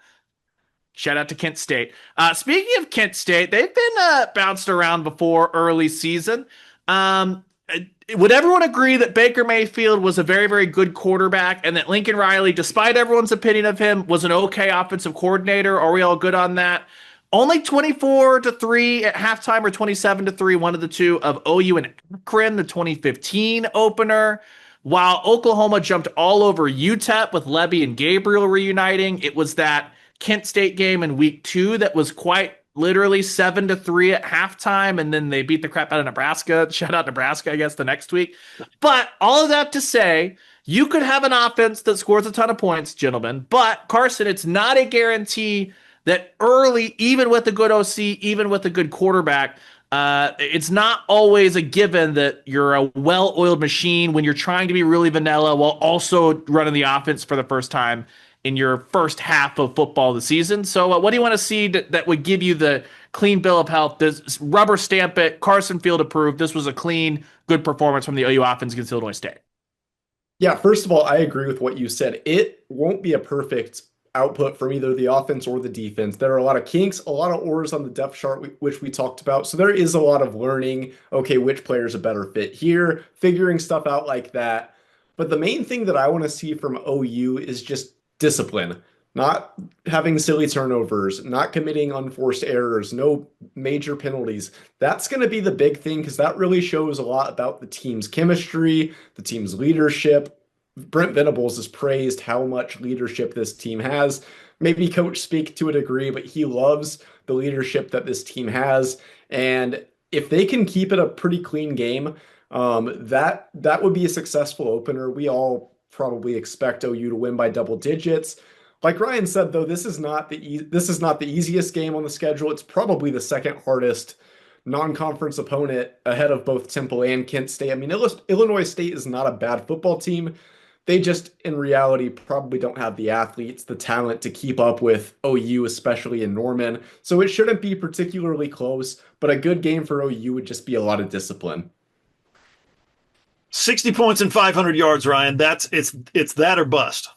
Shout out to Kent State. Speaking of Kent State, they've been bounced around before early season. Would everyone agree that Baker Mayfield was a very, very good quarterback and that Lincoln Riley, despite everyone's opinion of him, was an okay offensive coordinator? Are we all good on that? Only 24-3 at halftime or 27-3, one of the two, of OU and Akron, the 2015 opener. While Oklahoma jumped all over UTEP with Levy and Gabriel reuniting, it was that Kent State game in week 2 that was quite literally 7-3 at halftime, and then they beat the crap out of Nebraska. Shout out Nebraska, I guess, the next week. But all of that to say, you could have an offense that scores a ton of points, gentlemen. But Carson, it's not a guarantee that early, even with a good OC, even with a good quarterback, it's not always a given that you're a well-oiled machine when you're trying to be really vanilla while also running the offense for the first time in your first half of football this season. So what do you want to see that would give you the clean bill of health? This rubber stamp it, Carson Field approved. This was a clean, good performance from the OU offense against Illinois State. Yeah, first of all, I agree with what you said. It won't be a perfect output from either the offense or the defense. There are a lot of kinks, a lot of ors on the depth chart, which we talked about. So there is a lot of learning, okay, which player's a better fit here, figuring stuff out like that. But the main thing that I want to see from OU is just discipline, not having silly turnovers, not committing unforced errors, no major penalties. That's going to be the big thing because that really shows a lot about the team's chemistry, the team's leadership. Brent Venables has praised how much leadership this team has. Maybe coach speak to a degree, but he loves the leadership that this team has. And if they can keep it a pretty clean game, that would be a successful opener. We all probably expect OU to win by double digits. Like Ryan said, though, this is not the easiest game on the schedule. It's probably the second hardest non-conference opponent ahead of both Temple and Kent State. I mean, Illinois State is not a bad football team. They just, in reality, probably don't have the athletes, the talent to keep up with OU, especially in Norman. So it shouldn't be particularly close, but a good game for OU would just be a lot of discipline. 60 points and 500 yards, Ryan. It's that or bust.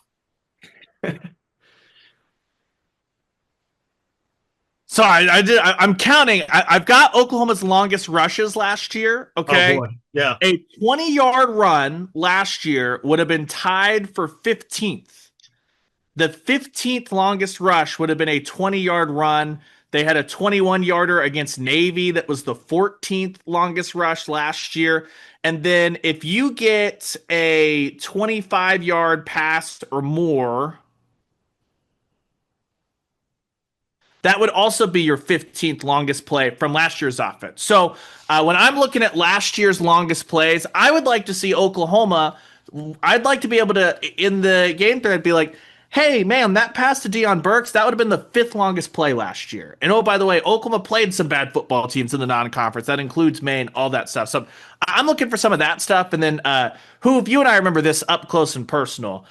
Sorry, I'm counting. I've got Oklahoma's longest rushes last year. Okay. Oh boy. Yeah. A 20-yard run last year would have been tied for 15th. The 15th longest rush would have been a 20-yard run. They had a 21-yarder against Navy that was the 14th longest rush last year. And then if you get a 25-yard pass or more, that would also be your 15th longest play from last year's offense. So when I'm looking at last year's longest plays, I would like to see Oklahoma. I'd like to be able to, in the game thread, be like, hey, man, that pass to Deion Burks, that would have been the 5th longest play last year. And oh, by the way, Oklahoma played some bad football teams in the non-conference. That includes Maine, all that stuff. So I'm looking for some of that stuff. And then, Hoove, you and I remember this up close and personal.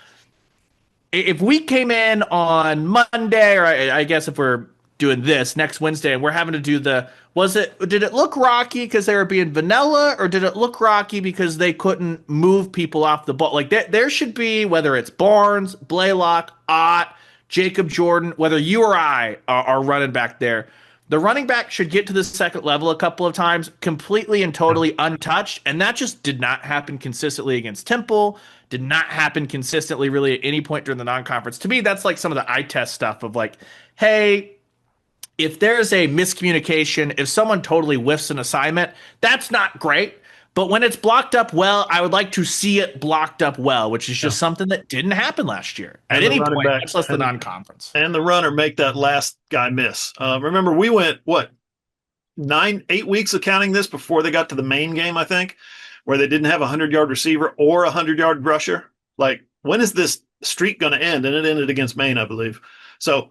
If we came in on Monday, or I guess if we're doing this next Wednesday and we're having to do did it look rocky because they were being vanilla, or did it look rocky because they couldn't move people off the ball? Like there should be, whether it's Barnes, Blaylock, Ott, Jacob Jordan, whether you or I are running back there, the running back should get to the second level a couple of times completely and totally untouched. And that just did not happen consistently against Temple, did not happen consistently really at any point during the non-conference. To me, that's like some of the eye test stuff of like, hey, if there's a miscommunication, if someone totally whiffs an assignment, that's not great. But when it's blocked up well, I would like to see it blocked up well, which is just something that didn't happen last year at any point, much less the non-conference. And the runner make that last guy miss. Remember, we went, 8 weeks of counting this before they got to the main game, I think, where they didn't have a 100-yard receiver or a 100-yard rusher. Like, when is this streak going to end? And it ended against Maine, I believe. So,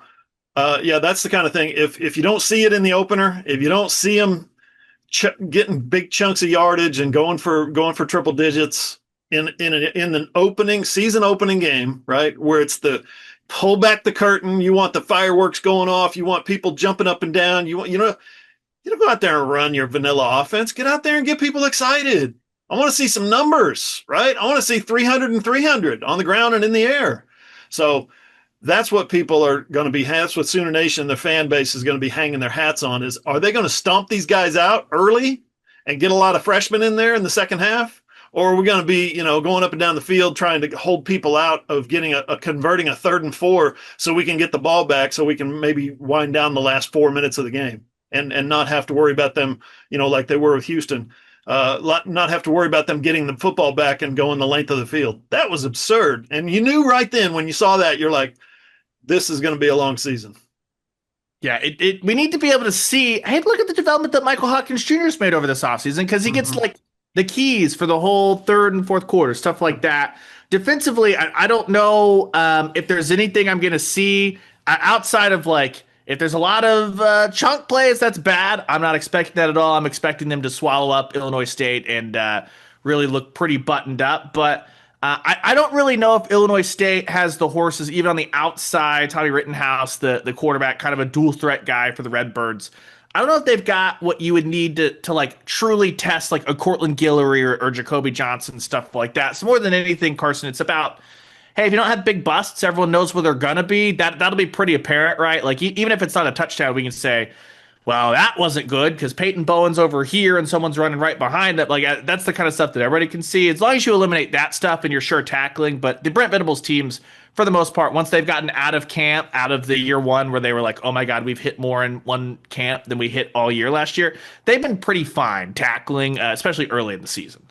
yeah, that's the kind of thing. If you don't see it in the opener, if you don't see them getting big chunks of yardage and going for triple digits, in an opening season opening game, right, where it's the pull back the curtain, you want the fireworks going off, you want people jumping up and down, you don't go out there and run your vanilla offense. Get out there and get people excited. I want to see some numbers, right? I want to see 300 and 300 on the ground and in the air. So that's what people are going to be. That's what Sooner Nation, the fan base, is going to be hanging their hats on. Is, are they going to stomp these guys out early and get a lot of freshmen in there in the second half? Or are we going to be, going up and down the field trying to hold people out of getting converting a 3rd and 4 so we can get the ball back, so we can maybe wind down the last 4 minutes of the game and not have to worry about them, like they were with Houston, not have to worry about them getting the football back and going the length of the field. That was absurd. And you knew right then when you saw that, you're like, this is going to be a long season. Yeah, we need to be able to see, hey, look at the development that Michael Hawkins Jr. has made over this offseason, because he gets like the keys for the whole 3rd and 4th quarter, stuff like that. Defensively, I don't know if there's anything I'm going to see outside of like, if there's a lot of chunk plays, that's bad. I'm not expecting that at all. I'm expecting them to swallow up Illinois State and really look pretty buttoned up. But I don't really know if Illinois State has the horses, even on the outside. Tommy Rittenhouse, the quarterback, kind of a dual threat guy for the Redbirds. I don't know if they've got what you would need to like truly test like a Cortland Guillory or Jacoby Johnson, stuff like that. So more than anything, Carson, it's about, hey, if you don't have big busts, everyone knows where they're gonna be. That'll be pretty apparent, right? Like even if it's not a touchdown, we can say, well, that wasn't good because Peyton Bowen's over here and someone's running right behind that. Like that's the kind of stuff that everybody can see. As long as you eliminate that stuff and you're sure tackling. But the Brent Venables teams, for the most part, once they've gotten out of camp, out of the year one where they were like, oh my God, we've hit more in one camp than we hit all year last year, they've been pretty fine tackling, especially early in the season.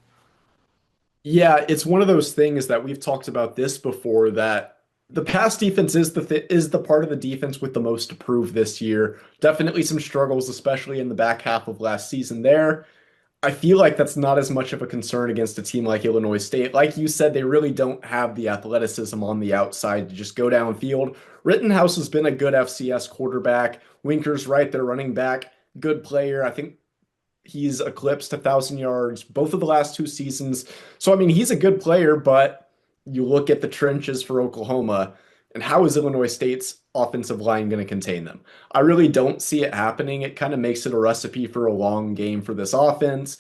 Yeah, it's one of those things that we've talked about this before, that the pass defense is the part of the defense with the most to prove this year. Definitely some struggles, especially in the back half of last season there. I feel like that's not as much of a concern against a team like Illinois State. Like you said, they really don't have the athleticism on the outside to just go downfield. Rittenhouse has been a good FCS quarterback. Winker's right, their running back, good player. I think he's eclipsed 1,000 yards both of the last 2 seasons. So, I mean, he's a good player, but you look at the trenches for Oklahoma, and how is Illinois State's offensive line going to contain them? I really don't see it happening. It kind of makes it a recipe for a long game for this offense.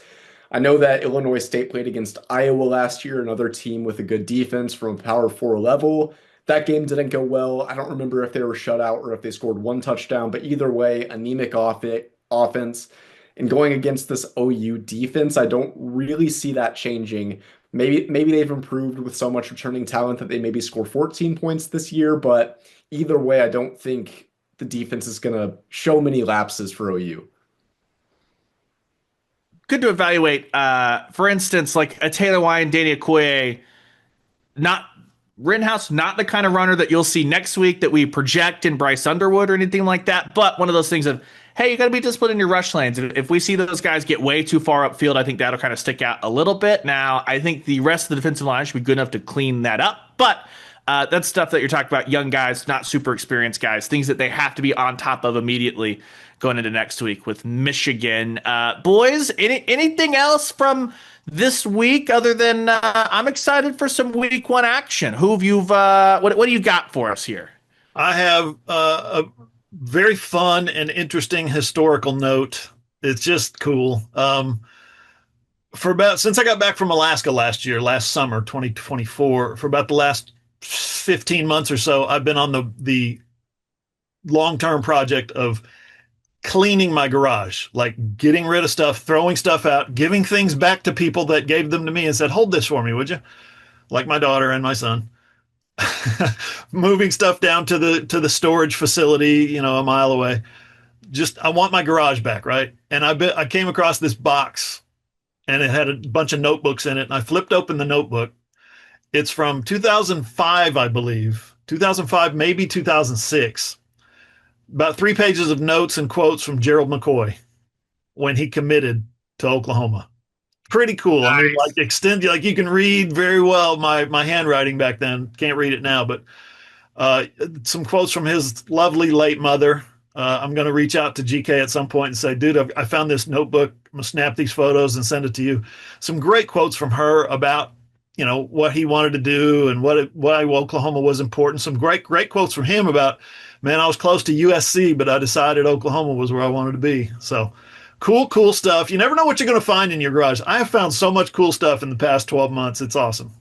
I know that Illinois State played against Iowa last year, another team with a good defense from a Power 4 level. That game didn't go well. I don't remember if they were shut out or if they scored 1 touchdown, but either way, anemic offense. And going against this OU defense, I don't really see that changing. Maybe they've improved with so much returning talent that they maybe score 14 points this year, but either way, I don't think the defense is going to show many lapses for OU. Good to evaluate. For instance, like a Taylor Wine, Danny Okoye, not Rittenhouse, not the kind of runner that you'll see next week that we project in Bryce Underwood or anything like that, but one of those things of, hey, you got to be disciplined in your rush lanes. If we see those guys get way too far upfield, I think that'll kind of stick out a little bit. Now, I think the rest of the defensive line should be good enough to clean that up, but that's stuff that you're talking about, young guys, not super experienced guys, things that they have to be on top of immediately going into next week with Michigan. Boys, anything else from this week other than I'm excited for some week 1 action? What do you got for us here? I have a very fun and interesting historical note. It's just cool. Since I got back from Alaska last summer, 2024, for about the last 15 months or so, I've been on the long-term project of cleaning my garage, like getting rid of stuff, throwing stuff out, giving things back to people that gave them to me and said, hold this for me, would you? Like my daughter and my son. Moving stuff down to the storage facility, a mile away. Just, I want my garage back, right? And I came across this box and it had a bunch of notebooks in it. And I flipped open the notebook. It's from 2005, I believe. 2005, maybe 2006. About 3 pages of notes and quotes from Gerald McCoy when he committed to Oklahoma. Pretty cool. Nice. I mean, like you can read very well my handwriting back then. Can't read it now, but some quotes from his lovely late mother. I'm going to reach out to GK at some point and say, dude, I found this notebook. I'm going to snap these photos and send it to you. Some great quotes from her about what he wanted to do and why Oklahoma was important. Some great quotes from him about, man, I was close to USC, but I decided Oklahoma was where I wanted to be. So cool stuff. You never know what you're going to find in your garage. I have found so much cool stuff in the past 12 months. It's awesome.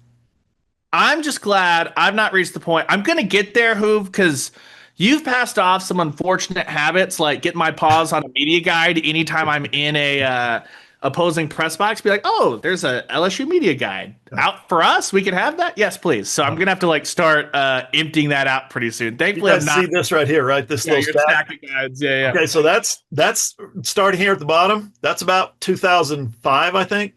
I'm just glad I've not reached the point. I'm gonna get there, Hoove, because you've passed off some unfortunate habits, like getting my paws on a media guide anytime I'm in a opposing press box. Be like, oh, there's a LSU media guide out for us. We can have that. Yes, please. So I'm gonna have to start emptying that out pretty soon. You Thankfully, I'm guys not. see this right here, right? This Yeah, little your stack. stack of guides. Yeah. Okay, so that's starting here at the bottom. That's about 2005, I think.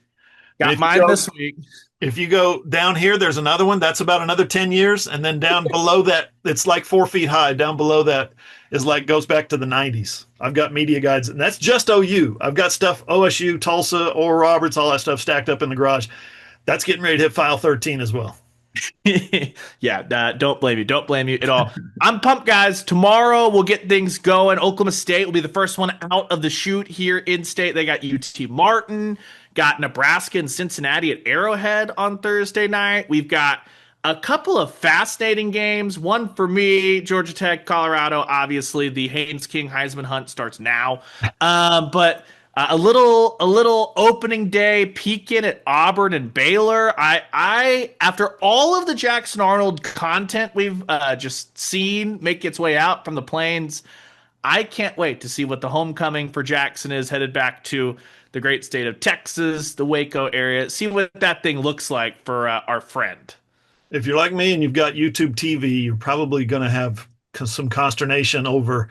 Got mine this week. If you go down here, there's another one. That's about another 10 years. And then down below that, it's like 4 feet high. Down below that is goes back to the 90s. I've got media guides, and that's just OU. I've got stuff OSU, Tulsa, Oral Roberts, all that stuff stacked up in the garage. That's getting ready to hit file 13 as well. Yeah, don't blame you. Don't blame you at all. I'm pumped, guys. Tomorrow we'll get things going. Oklahoma State will be the first one out of the chute here in state. They got UT Martin, got Nebraska and Cincinnati at Arrowhead on Thursday night. We've got a couple of fascinating games. One for me, Georgia Tech, Colorado. Obviously, the Haynes King Heisman hunt starts now. But a little opening day peek in at Auburn and Baylor. I after all of the Jackson Arnold content we've just seen make its way out from the plains, I can't wait to see what the homecoming for Jackson is, headed back to the great state of Texas, the Waco area. See what that thing looks like for our friend. If you're like me and you've got YouTube TV, you're probably going to have some consternation over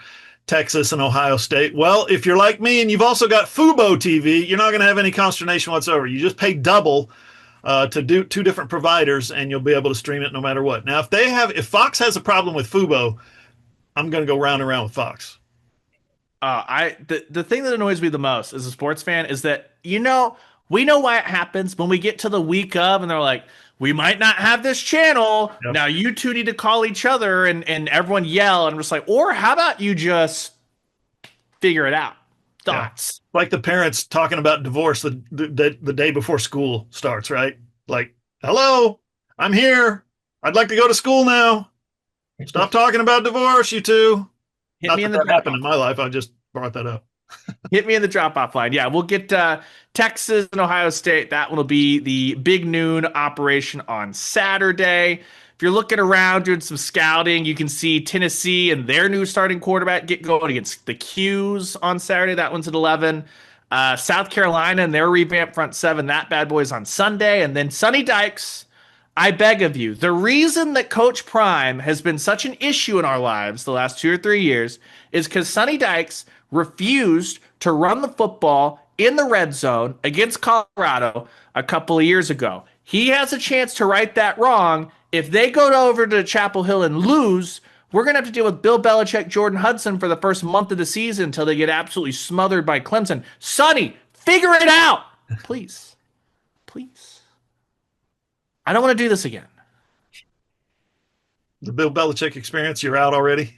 Texas and Ohio State. Well, if you're like me and you've also got Fubo TV, you're not going to have any consternation whatsoever. You just pay double to do two different providers, and you'll be able to stream it no matter what. Now, if Fox has a problem with Fubo, I'm going to go round and round with Fox. The thing that annoys me the most as a sports fan is that, we know why it happens when we get to the week of and they're like, we might not have this channel. Yep. Now you two need to call each other and everyone yell. And I'm just like, or how about you just figure it out? Thoughts? Yeah. Like the parents talking about divorce the day before school starts, right? Like, hello, I'm here. I'd like to go to school now. Stop talking about divorce, you two. Not that happened in my life. I just brought that up. Hit me in the drop-off line. Yeah, we'll get Texas and Ohio State. That one will be the big noon operation on Saturday. If you're looking around doing some scouting, you can see Tennessee and their new starting quarterback get going against the Qs on Saturday. That one's at 11. South Carolina and their revamped front seven. That bad boy's on Sunday. And then Sonny Dykes, I beg of you, the reason that Coach Prime has been such an issue in our lives the last 2 or 3 years is because Sonny Dykes refused to run the football in the red zone against Colorado a couple of years ago. He has a chance to right that wrong. If they go over to Chapel Hill and lose, we're going to have to deal with Bill Belichick, Jordan Hudson for the first month of the season until they get absolutely smothered by Clemson. Sonny, figure it out. Please. Please. I don't want to do this again. The Bill Belichick experience, you're out already?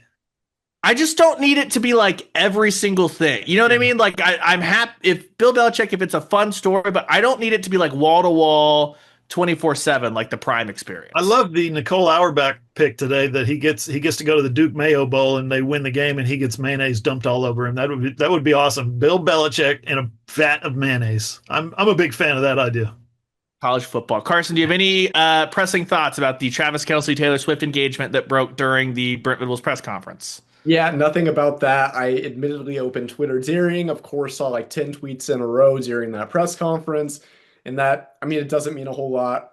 I just don't need it to be like every single thing. You know what I mean? Like I'm happy if Bill Belichick, if it's a fun story, but I don't need it to be like wall to wall 24/7, like the Prime experience. I love the Nicole Auerbach pick today that he gets to go to the Duke Mayo Bowl and they win the game and he gets mayonnaise dumped all over him. That would be awesome. Bill Belichick in a vat of mayonnaise. I'm a big fan of that idea. College football. Carson, do you have any pressing thoughts about the Travis Kelce Taylor Swift engagement that broke during the Brent Venables press conference? Yeah, nothing about that. I admittedly opened Twitter during, of course, saw like 10 tweets in a row during that press conference. And that, I mean, it doesn't mean a whole lot.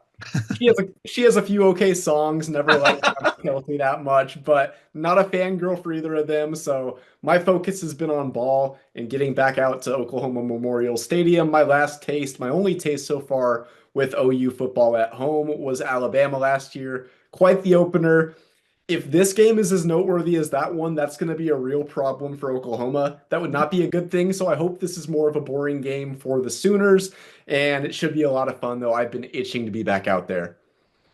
She has a few okay songs, never like Kelce that much, but not a fangirl for either of them. So my focus has been on ball and getting back out to Oklahoma Memorial Stadium. My only taste so far with OU football at home was Alabama last year. Quite the opener. If this game is as noteworthy as that one, that's going to be a real problem for Oklahoma. That would not be a good thing. So I hope this is more of a boring game for the Sooners, and it should be a lot of fun, though. I've been itching to be back out there.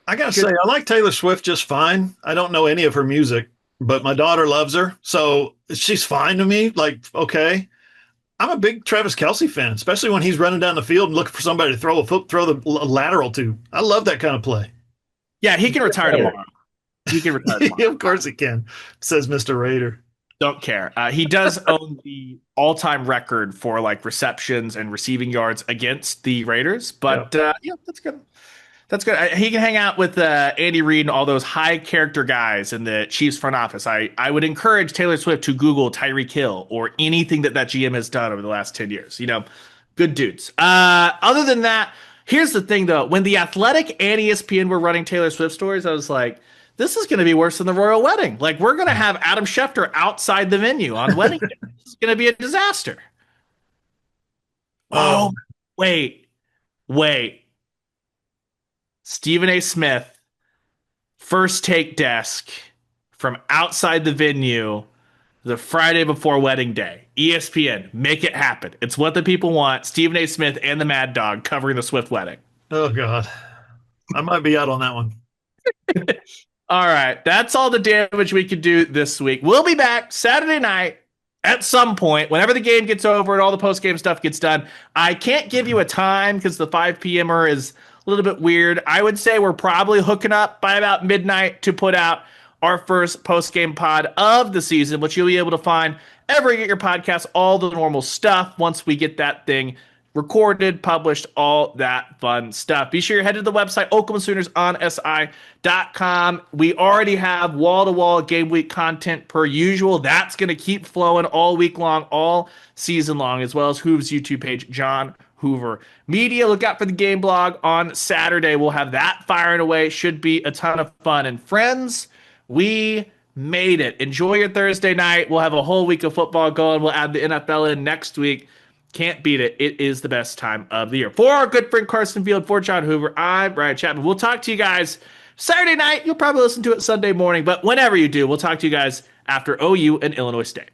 I got to say, I like Taylor Swift just fine. I don't know any of her music, but my daughter loves her. So she's fine to me. Like, okay. I'm a big Travis Kelce fan, especially when he's running down the field and looking for somebody to throw the lateral to. I love that kind of play. Yeah, he can retire tomorrow. He can retire tomorrow. Of course he can, says Mr. Raider. Don't care. He does own the all-time record for like receptions and receiving yards against the Raiders, but yeah, that's good. That's good. He can hang out with Andy Reid and all those high character guys in the Chiefs front office. I would encourage Taylor Swift to Google Tyreek Hill or anything that GM has done over the last 10 years. You know, good dudes. Other than that, here's the thing though. When The Athletic and ESPN were running Taylor Swift stories, I was like, this is going to be worse than the royal wedding. Like, we're going to have Adam Schefter outside the venue on wedding day. This is going to be a disaster. Oh, wait. Stephen A. Smith, first take desk from outside the venue the Friday before wedding day. ESPN, make it happen. It's what the people want. Stephen A. Smith and the Mad Dog covering the Swift wedding. Oh, God. I might be out on that one. All right. That's all the damage we could do this week. We'll be back Saturday night at some point, whenever the game gets over and all the post-game stuff gets done. I can't give you a time because the 5 p.m.er is a little bit weird. I would say we're probably hooking up by about midnight to put out our first post-game pod of the season, which you'll be able to find everywhere you get your podcast, all the normal stuff once we get that thing recorded, published, all that fun stuff. Be sure you head to the website, OklahomaSoonersOnSI.com. We already have wall-to-wall game week content per usual. That's going to keep flowing all week long, all season long, as well as Hoover's YouTube page, John Hoover Media. Look out for the game blog on Saturday. We'll have that firing away. Should be a ton of fun. And friends, we made it. Enjoy your Thursday night. We'll have a whole week of football going. We'll add the NFL in next week. Can't beat it. It is the best time of the year. For our good friend Carson Field, for John Hoover, I'm Brian Chapman. We'll talk to you guys Saturday night. You'll probably listen to it Sunday morning, but whenever you do, we'll talk to you guys after OU and Illinois State.